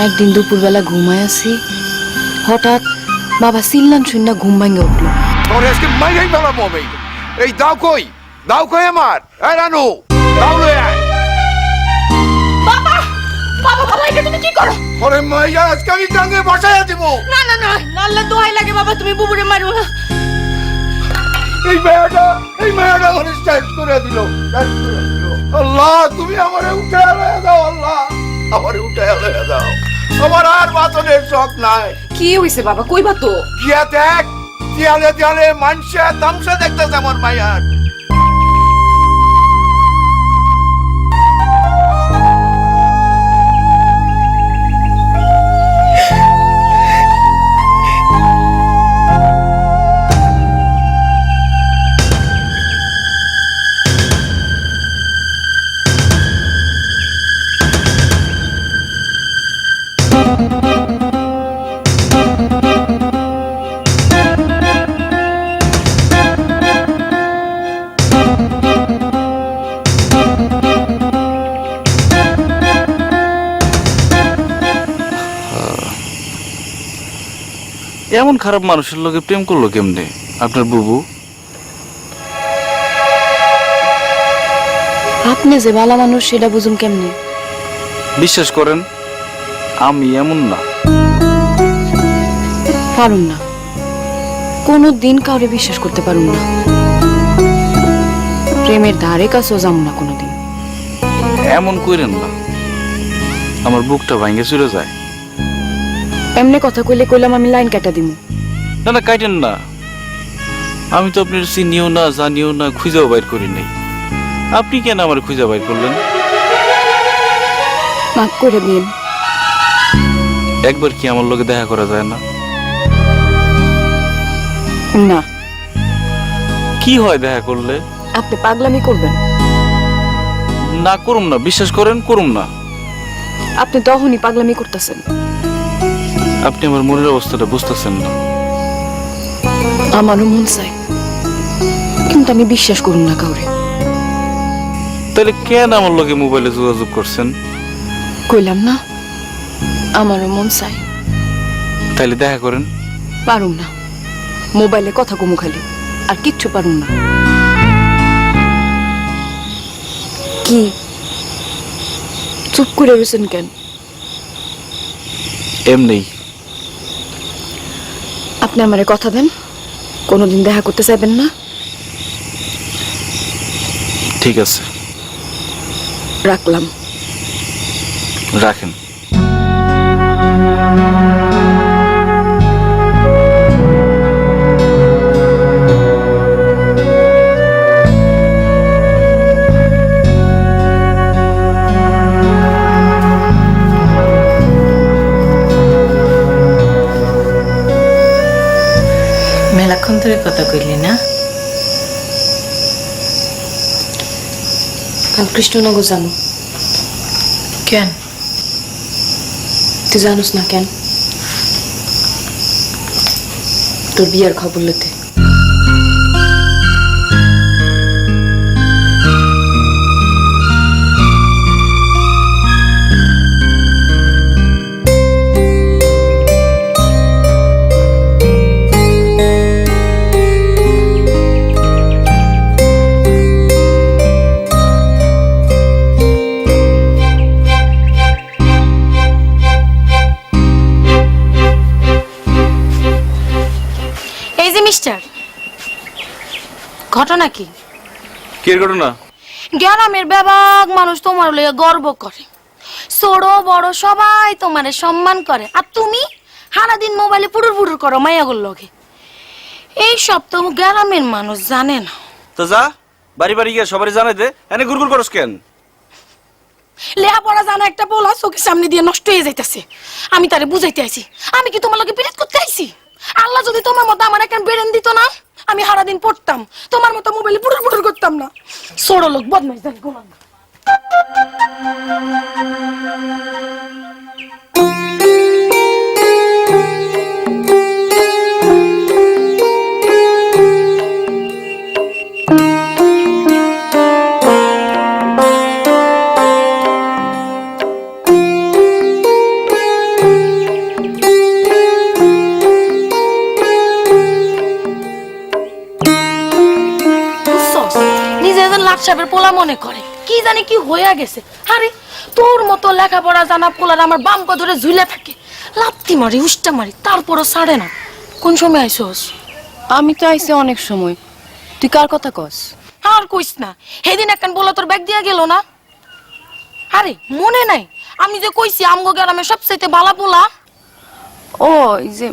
একদিন দুপুরবেলা ঘুমায় আছি, হঠাৎ বাবা চিল্লান শুনে ঘুম ভাঙে উঠলো। তোর আজকে মাইরাই ফেলাম আমি। এই দাও কই আমার, এই রানু দাও লয়ে আয়। বাবা বাবা, এটা তুমি কি করো? ওরে মাইয়া, আজকে আমি টাঙ্গে বসাইয়া দিব। না না না, আল্লাহ দোহাই লাগে বাবা, তুমি বুবুরে মারো না। এই মায়াটা আমার স্টাইল করে দিল। আল্লাহ, তুমি আমারে উঠে লয়ে দাও। আল্লাহ, আমারে উঠে লয়ে দাও। আমার আর বাঁচনের শখ নাই। কি হইছে বাবা, কইবা তো? গিয়া দেখ, দেয়ালে দেয়ালে মানুষে তামসা দেখতেছে আমার মায়ার। এমন খারাপ মানুষের লগে প্রেম করলো কেমনে আপনার বুবু? আপনি যে ভালো মানুষ সেটা বুঝুম কেমনে? বিশ্বাস করেন, আমি এমন না। পারুম না, কোনো দিন কাউরে বিশ্বাস করতে পারুম না। প্রেমের ধারে কাছেও যাম না কোনোদিন। এমন কইরেন না, আমার বুকটা ভাঙে চলে যায়। এমনি কথা কইলে কইলাম আমি লাইন কাটা দিমু। না না, কাটেন না। আমি তো আপনার চিনিও না জানিও না খুঁজেও বাইর করি নাই। আপনি কেন আমার খুঁজে বাইর করলেন? মাফ করে দিন। একবার কি আমার লোকে দেখা করা যায় না? না, কি হয় দেখা করলে? আপনি পাগলামি করবেন। না করুম না, বিশ্বাস করেন করুম না। আপনি তখনই পাগলামি করতেছেন। আপনি আমার মনের অবস্থাটা বুঝতেছেন না। আমারও মন চাই, কিন্তু আমি বিশ্বাস করুন না কাউরে। তাহলে কেন আমার লোকে মোবাইলে যোগাযোগ করছেন? কইলাম না, আমারও মন চাই। তাইলে দেখা করেন। পারুম না, মোবাইলে কথা কমু খালি, আর কিচ্ছু পারুম না। কি চুপ করে রয়েছেন কেন? এমনি। আপনি আমারে কথা দেন, কোনোদিন দেখা করতে চাইবেন না? ঠিক আছে, রাখলাম। রাখেন। মেলাক্ষণ ধরে কথা কইলি না? কাল কৃষ্ণনগর যাবো। কেন? তুই জানোস না কেন? তোর বিয়ার খবর লইতে। ঘটনা কি? কি ঘটনা? গ্রামের ব্যাপক মানুষ তোমার লইয়া গর্ব করে, ছোট বড় সবাই তোমারে সম্মান করে, আর তুমি সারাদিন মোবাইলে পুরুর পুরুর করো মাইয়াগুর লগে। এই সব তো গ্রামের মানুষ জানে না। তো যা বাড়ি বাড়ি গিয়ে সবারই জানাই দে, এনে গুড়গুড় করস কেন? লেখাপড়া জানা একটা পোলা চোখের সামনে দিয়ে নষ্ট হয়ে যাইতেছে, আমি তারে বুঝাইতে আইছি। আমি কি তোমার লগে বিরোধ করতে আইছি? আল্লাহ যদি তোমার মতো আমার একটা বেরেন দিত না, আমি সারাদিন পড়তাম, তোমার মতো মোবাইলে পুরুর পুরুর করতাম না। ছোট লোক বদমাইশ জানি গোলাম। সাহেবের পোলা মনে করে কি জানি কি হইয়া গেছে। আরে তোর মতো লেখাপড়া জানা পোলার আমার বাম পা ধরে ঝুলে থাকে, লাত্তি মারি উষ্টা মারি, তারপরও ছাড়ে না। কোন সময় আইসোস? আমি তো আইছি অনেক সময়। তুই কার কথা কস? আর কইস না, সেদিন একখান পোলা তোর ব্যাগ দিয়া গেল না? আরে মনে নাই আমি যে কইছি আমগো গ্রামে সবচেয়ে ভালো পোলা? ও এই যে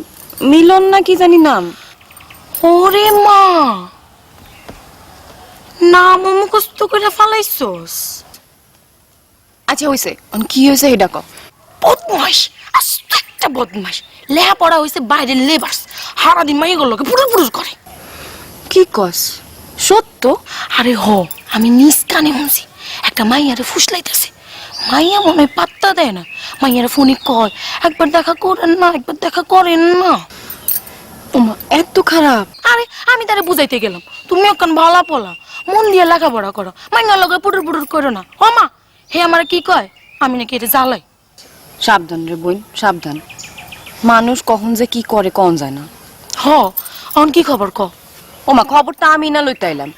মিলন না কি জানি নাম। ওরে মা, নাম মুখস্থ করে ফালাইছস? আচ্ছা হইছে, কি হয়েছে এটা ক। বদমাস, আস্ত একটা বদমাস। লেখাপড়া হইছে বাইরের লেবার্স, সারাদিন মাইগুলোর লোকে পুরুর পুরুর করে। কি কস? সত্য? আরে হ, আমি নিজ কানে শুনছি একটা মাইয়ারে ফুসলাইতেছে। মাইয়া মনে হয় পাত্তা দেয় না, মাইয়ারে ফোনে কয় একবার দেখা করেন না, একবার দেখা করেন না। ওমা এত খারাপ? আরে আমি তারে বুঝাইতে গেলাম তুমি এখন ভালা পোলা, মন দিয়ে লেখাপড়া করো, মাইয়ার লগে পুরুর পুরুর করো না। ও মা, হে আমার কি কয় আমি নাকি এটা জ্বালাই। সাবধান রে বোন, সাবধান। মানুষ কখন যে কি করে কন যায় না। হ, এখন কি খবর ক? ওমা খবরটা আমি না লইতে আইলাম।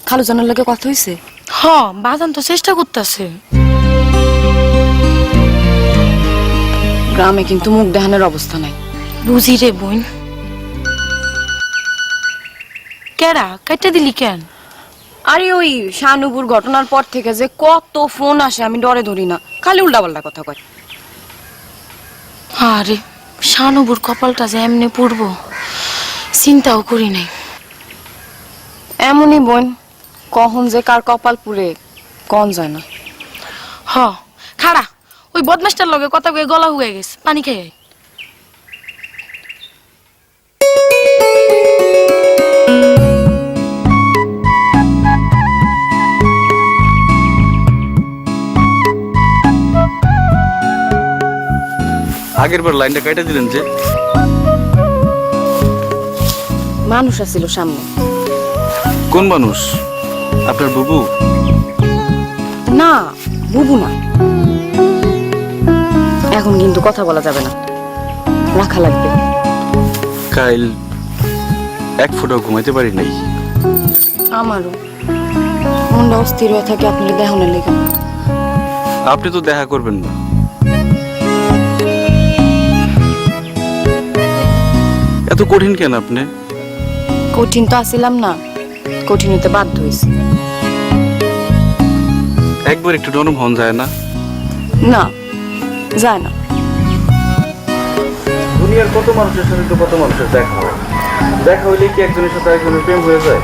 খালু জানার লগে কথা হইছে? হ, বাজান তো চেষ্টা করতেছে। গ্রামে কিন্তু মুখ দেখানোর অবস্থা নাই। বুঝি রে বোন। কেডা কাইটা দিলি কেন? আরে ওই শানুপুর ঘটনার পর থেকে যে কত ফোন আসে আমি ডরে ধরি না, খালি উল্টাপাল্টা কথা কয়। আরে শানুবুর কপালটা যে এমনি পড়বো চিন্তাও করি নাই। এমনই বোন, কখন যে কার কপাল পুড়ে কন যায় না। হ খাড়া, ওই বদমাসটার লগে কথা কয়ে গলা হুয়ে গেছে, পানি খাই আয়। আগের বার লাইনটা কেটে দিলেন যে। মানুষ আছিল সামনে। কোন মানুষ? আপনার বুবু? না, বুবু না। এখন কিন্তু কথা বলা যাবে না, রাখা লাগবে। কাইল এক ফুটাও ঘুমাইতে পারি নাই। আমারও মনটা অস্থির হয়ে থাকে আপনার দেহনের লেগে। আপনি তো দেখা করবেন না। এত কঠিন কেন আপনি? কঠিন তো আসিলাম না, কঠিন হতে বাধ্য হয়েছি। একবার একটু নরম হন যায় না? না, যায় না। দুনিয়ার কত মানুষের সাথে তো কত মানুষের দেখা হয়, দেখা হইলে কি একজনের সাথে একজনের প্রেম হয়ে যায়?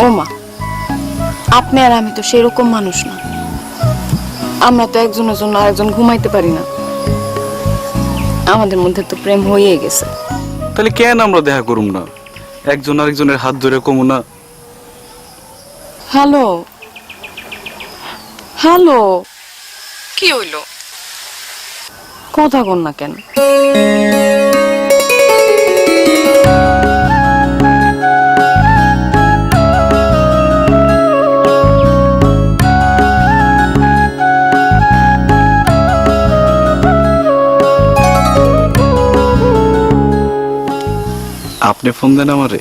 ও মা, আপনি আর আমি তো সেরকম মানুষ না। আমরা তো একজনের জন্য আরেকজন ঘুমাইতে পারি না। আমাদের মধ্যে তো প্রেম হয়েই গেছে। তাহলে কেন আমরা দেখা করুম না? একজন আরেকজনের হাত ধরে কমু না? হ্যালো হ্যালো, কি হইল? কথা কন না কেন? আপনি ফোন দেন আমারে?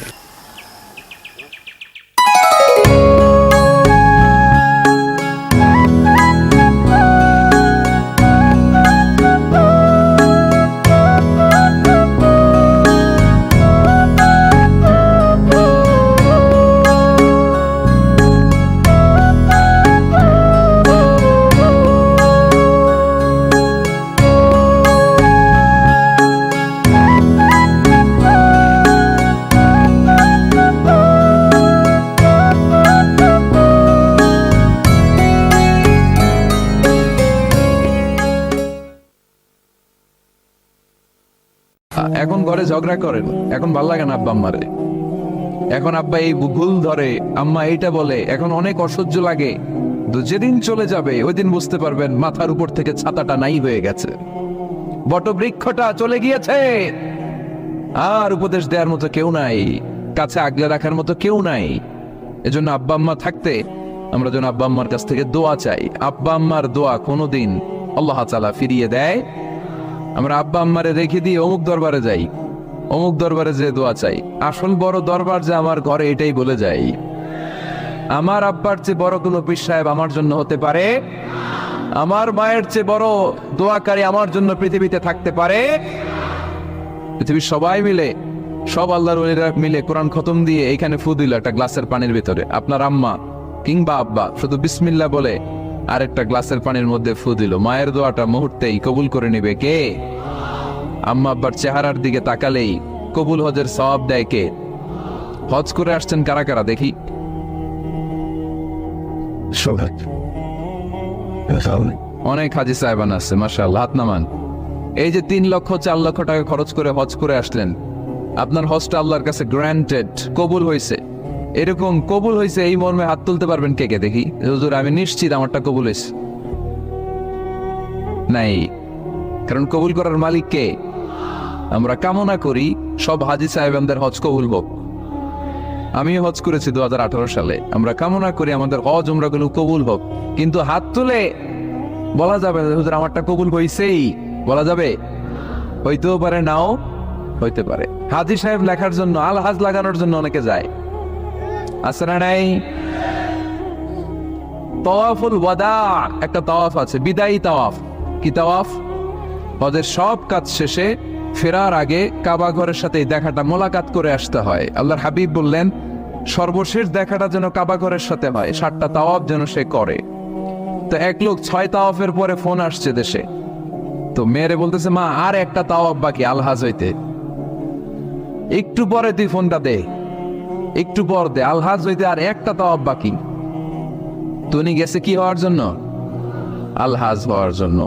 এখন ঘরে ঝগড়া করেন, এখন ভাল লাগে না আব্বা আম্মারে। এখন আব্বা এই ভুল ধরে, আম্মা এইটা বলে, এখন অনেক অসহ্য লাগে। তো যেদিন চলে যাবে ওই দিন বুঝতে পারবেন মাথার উপর থেকে ছাতাটা নাই হয়ে গেছে, বটবৃক্ষটা চলে গিয়েছে, আর উপদেশ দেওয়ার মতো কেউ নাই, কাছে আগলে রাখার মতো কেউ নাই। এজন্য আব্বা আম্মা থাকতে আমরা যেন আব্বা আম্মার কাছ থেকে দোয়া চাই। আব্বা আম্মার দোয়া কোনোদিন আল্লাহ তাআলা ফিরিয়ে দেয়। আমরা আব্বা আম্মারে রেখে দিয়ে অমুক দরবারে যাই, অমুক দরবারে যে দোয়া চাই। আসল বড় দরবার যে আমার ঘরে, এটাই বলে যাই। আমার আব্বার চেয়ে বড় কোনো পীর সাহেব আমার জন্য হতে পারে? আমার মায়ের চেয়ে বড় দোয়াকারী আমার জন্য পৃথিবীতে থাকতে পারে? পৃথিবীর সবাই মিলে, সব আল্লাহর ওলিরা মিলে কোরআন খতম দিয়ে এইখানে ফু দিল একটা গ্লাসের পানির ভিতরে। আপনার আম্মা কিংবা আব্বা শুধু বিসমিল্লাহ বলে আরেকটা গ্লাসের পানির মধ্যে ফু দিল, মায়ের দোয়াটা মুহূর্তেই কবুল করে নিবে কে? আম্মা আব্বার চেহারার দিকে তাকালেই কবুল হজের সওয়াব দেয় কে? হজ করে আসছেন কারা কারা দেখি? অনেক হাজি সাহেবান আছে, মাশাআল্লাহ, হাত নামান। এই যে 3 লক্ষ 4 লক্ষ টাকা খরচ করে হজ করে আসলেন, আপনার হজটা আল্লাহর কাছে গ্র্যান্টেড, কবুল হয়েছে। এরকম কবুল হয়েছে এই মর্মে হাত তুলতে পারবেন কে কে দেখি? হুজুর আমি নিশ্চিত আমারটা কবুল হয়েছে। নাই, কারণ কবুল করার মালিক কে? আমরা কামনা করি সব হাজি সাহেবানদের হজ কবুল হোক। আমিও হজ করেছি 2018 সালে। আমরা কামনা করি আমাদের হজ উমরাগুলো কবুল হোক, কিন্তু হাত তুলে বলা যাবে হুজুর আমারটা কবুল হইছেই, বলা যাবে? হইতেও পারে, নাও হইতে পারে। হাজি সাহেব লেখার জন্য, আল হাজ লাগানোর জন্য অনেকে যায়, আছে না নাই? তাওয়াফুল ওয়াদা একটা তাওয়াফ আছে, বিদায়ী তাওয়াফ। কি তাওয়াফ? হজের সব কাজ শেষে ফেরার আগে কাবা ঘরের সাথে দেখাটা মোলাকাত করে আসতে হয়। আল্লাহর হাবিব বললেন সর্বশেষ দেখাটা যেন কাবা ঘরের সাথে হয়, 7টা তাওয়াফ যেন সে করে। তো এক লোক 6 তাওয়াফের পরে ফোন আসছে দেশে, তো মেয়েরে বলতেছে মা আর একটা তাওয়াফ বাকি আল হাজ হইতে, একটু পরে তুই ফোনটা দে। একটু পর দে আলহাজ হইতে আর একটা তাওয়াব বাকি। তুমি গেছে কি হওয়ার জন্য? আলহাজ হওয়ার জন্য।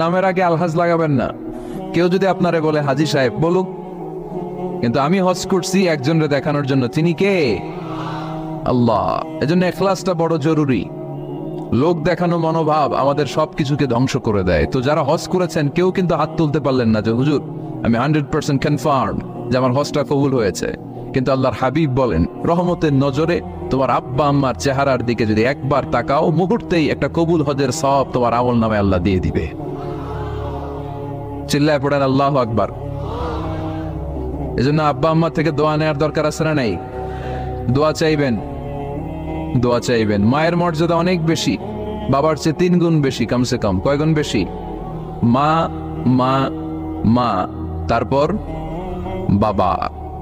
নামের আগে আলহাজ লাগাবেন না। কেউ যদি আপনারে বলে হাজী সাহেব বলুক, কিন্তু আমি হজ করছি একজনরে দেখানোর জন্য। তিনি কে? আল্লাহ। এজন্য ইখলাসটা বড় জরুরি। লোক দেখানো মনোভাব আমাদের সবকিছুকে ধ্বংস করে দেয়। তো যারা হজ করেছেন কেউ কিন্তু হাত তুলতে পারলেন না যে হুজুর আমি 100% কনফার্ম যে আমার হজটা কবুল হয়েছে। কিন্তু আল্লাহর হাবিব বলেন রহমতের নজরে তোমার আব্বা আম্মার চেহারার দিকে যদি একবার তাকাও, মুহূর্তেই একটা কবুল হজের সওয়াব তোমার আমল নামে আল্লাহ দিয়ে দিবে। চিল্লায় পড়েন আল্লাহু আকবার। এজন্য আব্বা আম্মা থেকে দোয়া নেওয়ার দরকার আছে না নাই? দোয়া চাইবেন, দোয়া চাইবেন। মায়ের মর্যাদা অনেক বেশি, বাবার চেয়ে 3 গুণ বেশি, কমসে কম। কয় গুণ বেশি? মা মা মা, তারপর বাবা।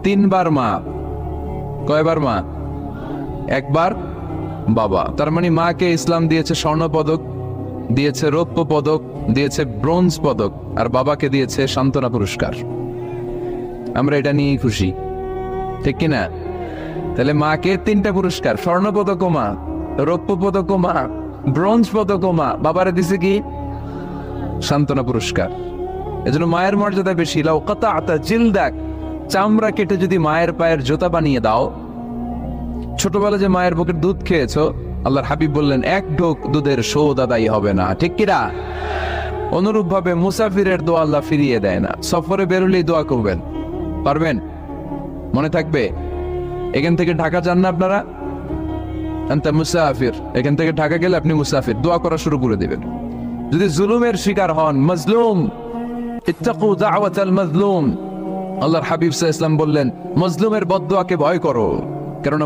3 বার মা। কয়বার মা? একবার বাবা। তার মানে মাকে ইসলাম দিয়েছে স্বর্ণ পদক, দিয়েছে রৌপ্য পদক, দিয়েছে ব্রোঞ্জ পদক, আর বাবাকে দিয়েছে সান্ত্বনা পুরস্কার। আমরা এটা নিয়েই খুশি, ঠিক কিনা? তাহলে মাকে 3টা পুরস্কার, স্বর্ণ পদক মা, রৌপ্য পদক মা, ব্রোঞ্জ পদক মা, বাবারে দিছে কি? সান্ত্বনা পুরস্কার। এজন্য মায়ের মর্যাদা বেশি। লাউ কাতাআতা জিলদাক, চামড়া কেটে যদি মায়ের পায়ের জুতা বানিয়ে দাও। ছোটবেলা যে মায়ের বুকের দুধ খেয়েছো, আল্লাহর হাবিব বললেন 1 ঢোক দুধের শোধ আদায় হবে না, ঠিক কিনা? অনুরূপ ভাবে মুসাফিরের দোয়া আল্লাহ ফিরিয়ে দেয় না। সফরে বেরোলেই দোয়া করবেন, পারবেন? মনে থাকবে? এখান থেকে ঢাকা যান না আপনারা? আনতা মুসাফির, এখান থেকে ঢাকা গেলে আপনি মুসাফির, দোয়া করা শুরু করে দিবেন। যদি জুলুমের শিকার হন, মাজলুম, ইত্তাকু দাওয়াতাল মাজলুম, আল্লাহর হাবিব সাল্লাল্লাহু আলাইহি ওয়াসাল্লাম বললেন মজলুমের বদদোয়াকে ভয় করো, কারণ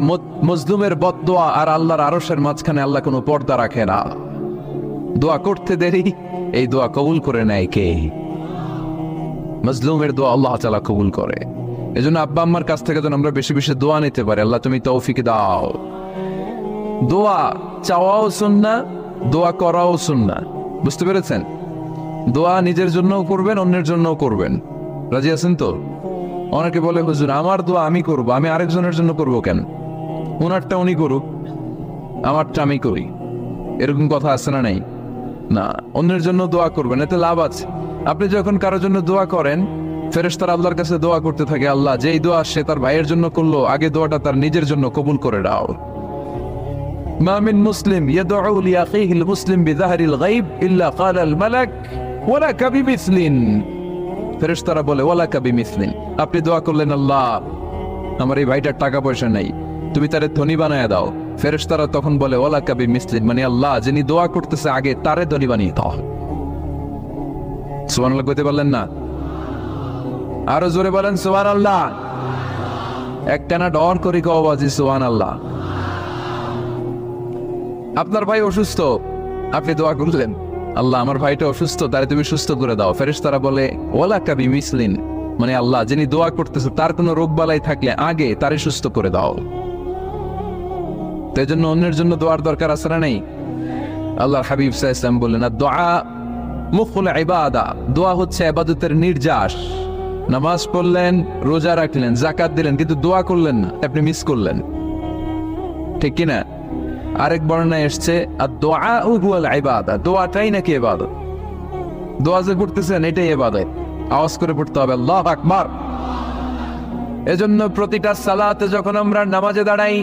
মজলুমের বদদোয়া আর আল্লাহর আরশের মাঝখানে আল্লাহ কোনো পর্দা রাখে না। দোয়া করতে দেরি, এই দোয়া কবুল করে নেয় কে? মজলুমের দোয়া আল্লাহ তাআলা কবুল করে। এজন্য আব্বা আম্মার কাছ থেকে যেন আমরা বেশি বেশি দোয়া নিতে পারি। আল্লাহ তুমি তৌফিক দাও। দোয়া চাওয়াও সুন্নাহ, দোয়া করাও সুন্নাহ। বুঝতে পেরেছেন? দোয়া নিজের জন্যও করবেন, অন্যের জন্যও করবেন। রাজি আছেন তো? অনেকে বলে হুজুর আমার দোয়া আমি করব, আমি আরেকজনের জন্য করব কেন? ওনারটা উনি করুক, আমারটা আমি করি, এরকম কথা আছে না নাই? না, অন্যের জন্য দোয়া করবেন, এতে লাভ আছে। আপনি যখন কারোর জন্য দোয়া করেন, ফেরেশতারা আল্লাহর কাছে দোয়া করতে থাকে, আল্লাহ যেই দোয়া সে তার ভাইয়ের জন্য করলো, আগে দোয়াটা তার নিজের জন্য কবুল করে দাও। মা মিন মুসলিম ইয়াদউ লিআখিহিল মুসলিম বিযাহরিল গায়ব ইল্লা ক্বালাল মালাক ওয়ালাকা বিমিসলিন। ফেরেশতারা বলে ওয়ালাকা বিমিসলিন। আপনি দোয়া করলেন আল্লাহ আমার এই ভাইটার টাকা পয়সা নাই, তুমি তারে ধনী বানায় দাও। ফেরেশতারা তখন বলে ওয়ালাকা বিমিসলিন, মানে আল্লাহ যিনি দোয়া করতেছে আগে তারে ধনী বানিয়ে দাও। সুবহানাল্লাহ কইতে পারলেন না? আরো জোরে বলেন সুবহানাল্লাহ। একটানা ডর করি কওয়াজি সুবহানাল্লাহ। আপনার ভাই অসুস্থ, আপনি দোয়া করলেন আল্লাহ আমার ভাইটা অসুস্থ, তারে তুমি সুস্থ করে দাও। ফেরেশতারা বলে ওয়ালাকা বিমিসলিন, মানে আল্লাহ যিনি দোয়া করতেছে তার কোনো রোগ বালাই থাকলে আগে তারে সুস্থ করে দাও। তাই জন্য অন্যের জন্য দোয়ার দরকার আছে না নেই? আল্লাহর হাবিব সাল্লাল্লাহু আলাইহি ওয়াসাল্লাম বললেন দুআ মুখুল ইবাদা, দোয়া হচ্ছে ইবাদতের নির্যাস। নামাজ পড়লেন, রোজা রাখলেন, যাকাত দিলেন, কিন্তু দোয়া করলেন না, আপনি মিস করলেন, ঠিক কি না? আরেক বর্ণনায় এসেছে আদ-দুআ হুয়াল ইবাদা, দোয়াটাই নাকি ইবাদত। দোয়া যে করতেছেন এটাই ইবাদত। আওয়াজ করে পড়তে হবে আল্লাহু আকবার। এজন্য প্রতিটা সালাতে যখন আমরা নামাজে দাঁড়াই,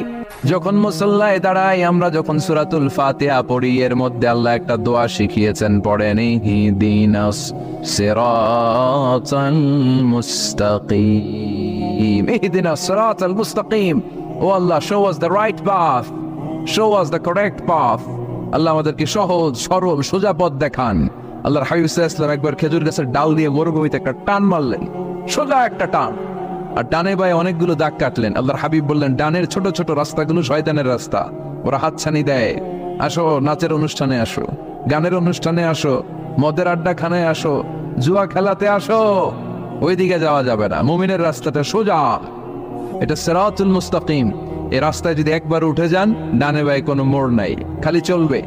যখন মুসল্লায় দাঁড়াই, আমরা যখন সূরাতুল ফাতিহা পড়ি, এর মধ্যে আল্লাহ একটা দোয়া শিখিয়েছেন, পড়েন ইহদিনাস সিরাতাল মুস্তাকিম, ইহদিনাস সিরাতাল মুস্তাকিম। ও আল্লাহ, show us the right path, show us the correct path। আল্লাহ আমাদেরকে সহজ সরল সোজা পথ দেখান। আল্লাহর হাবিব সাল্লাল্লাহু আলাইহি ওয়াসাল্লাম একবার খেজুর গাছের ডাল দিয়ে মরুভূমিতে একটা টান মারলেন, সোজা একটা টান, আর ডানে বায়ে অনেকগুলো দাগ কাটলেন। আল্লাহর হাবিব বললেন ডানের ছোট ছোট রাস্তাগুলো শয়তানের রাস্তা, ওরা হাতছানি দেয়। আসো নাচের অনুষ্ঠানে আসো, গানের অনুষ্ঠানে আসো, মদের আড্ডাখানায় আসো, জুয়া খেলাতে আসো, ওইদিকে যাওয়া যাবে না। মুমিনের রাস্তাটা সোজা, এটা সিরাতুল মুস্তাকিম। এই রাস্তায় যদি একবার উঠে যান, ডানে বায়ে কোনো মোড় নাই, খালি চলবে,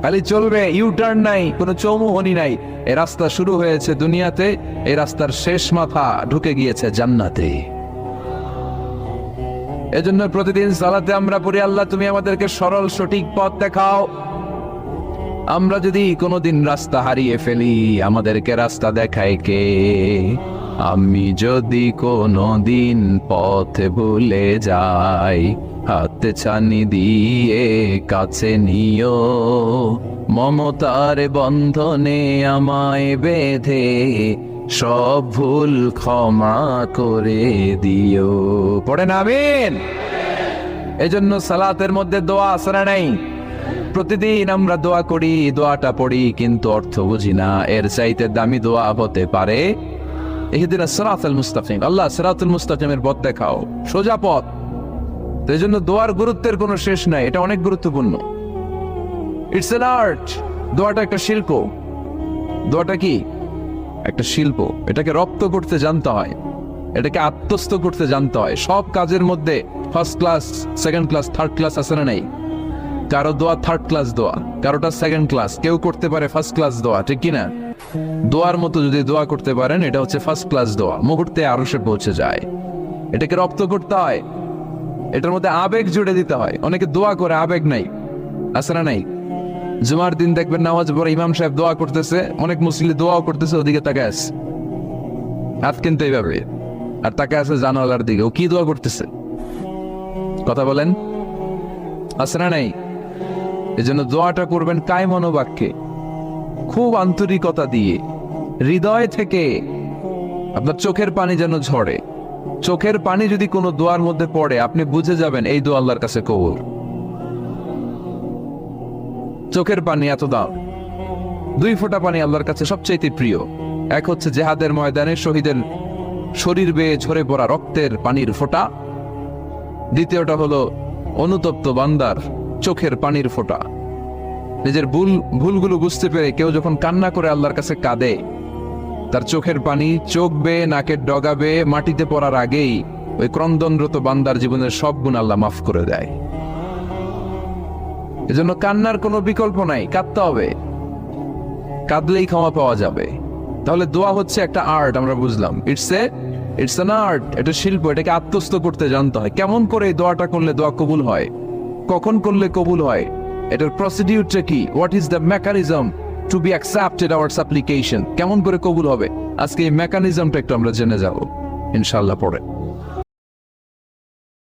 খালি চলবে, ইউটার্ন নাই, কোনো চৌমুহনী নাই। এই রাস্তা শুরু হয়েছে দুনিয়াতে, এই রাস্তার শেষ মাথা ঢুকে গিয়েছে জান্নাতে। এজন্য প্রতিদিন সালাতে আমরা পড়ি, আল্লাহ তুমি আমাদেরকে সরল সঠিক পথ দেখাও। আমরা যদি কোনোদিন রাস্তা হারিয়ে ফেলি, আমাদেরকে রাস্তা দেখায় কে? আমি যদি কোনোদিন পথ ভুলে যাই, হাতে ছানি দিয়ে কাছে নিও, মমতার বন্ধনে আমায় বেঁধে সব ভুল ক্ষমা করে দিও। পড়েন আমিন। এজন্য সালাতের মধ্যে দোয়া আছে না নাই? প্রতিদিন আমরা দোয়া করি, দোয়াটা পড়ি, কিন্তু অর্থ বুঝি না। এর চাইতে দামি দোয়া হতে পারে ইহদিনাস সিরাতাল মুস্তাকিম, আল্লাহ সিরাতুল মুস্তাকিমের পথ দেখাও, সোজা পথ। তো এই জন্য দোয়ার গুরুত্বের কোনো শেষ নাই, এটা অনেক গুরুত্বপূর্ণ। It's an art. দোয়াটা একটা শিল্প। দোয়াটা কি? একটা শিল্প। এটাকে রপ্ত করতে জানতে হয়, এটাকে আত্মস্থ করতে জানতে হয়। সব কাজের মধ্যে first class, second class, third class আছে না নাই? কারো দোয়া থার্ড ক্লাস দোয়া, কারোটা সেকেন্ড ক্লাস, কেউ করতে পারে ফার্স্ট ক্লাস দোয়া, ঠিক কিনা? দোয়ার মতো যদি দোয়া করতে পারেন, এটা হচ্ছে ফার্স্ট ক্লাস দোয়া, মুহূর্তে আরশে পৌঁছে যায়। এটাকে রপ্ত করতে হয়, এটার মধ্যে আবেগ জুড়ে দিতে হয়। অনেকে দোয়া করে আবেগ নাই, আছে না নাই? জুমার দিন দেখবেন নামাজ পড়ে ইমাম সাহেব দোয়া করতেছে, অনেক মুসলিম দোয়াও করতেছে, ওদিকে তাকে আছে হাত কিন্তু এইভাবে, আর তাকে আছে জানালার দিকে, ও কি দোয়া করতেছে? কথা বলেন, আছে না নাই? এই জন্য দোয়াটা করবেন কায় মনোবাক্যে, খুব আন্তরিকতা দিয়ে, হৃদয় থেকে। আপনার চোখের পানি যেন ঝরে। চোখের পানি যদি কোনো দোয়ার মধ্যে পড়ে, আপনি বুঝে যাবেন এই দোয়া আল্লাহর কাছে কবুল। চোখের পানি এত দাম। 2 ফোঁটা পানি আল্লাহর কাছে সবচাইতে প্রিয়। এক হচ্ছে জেহাদের ময়দানে শহীদের শরীর বেয়ে ঝরে পড়া রক্তের পানির ফোঁটা, দ্বিতীয়টা হলো অনুতপ্ত বান্দার চোখের পানির ফোঁটা। নিজের ভুলগুলো বুঝতে পেরে কেউ যখন কান্না করে আল্লাহর কাছে কাঁদে, তার চোখের পানি চোখ বেয়ে নাকের ডগা বেয়ে মাটিতে পড়ার আগেই ওই ক্রন্দনরত বান্দার জীবনের সব গুণ আল্লাহ মাফ করে দেয়। এজন্য কান্নার কোনো বিকল্প নাই, কাঁদতে হবে, কাঁদলেই ক্ষমা পাওয়া যাবে। তাহলে দোয়া হচ্ছে একটা আর্ট, আমরা বুঝলাম। ইটস অ্যান আর্ট, এটা শিল্প। এটাকে আত্মস্থ করতে জানতে হয়। কেমন করে এই দোয়াটা করলে দোয়া কবুল হয়, কখন করলে কবুল হয়, এটার প্রসিডিউরটা কি, what is the mechanism two be accepted hour সাপ্লিকেশন, কেমন করে কবুল হবে, আজকে এই মেকানিজমটা একটু আমরা জেনে যাব ইনশাআল্লাহ পরে।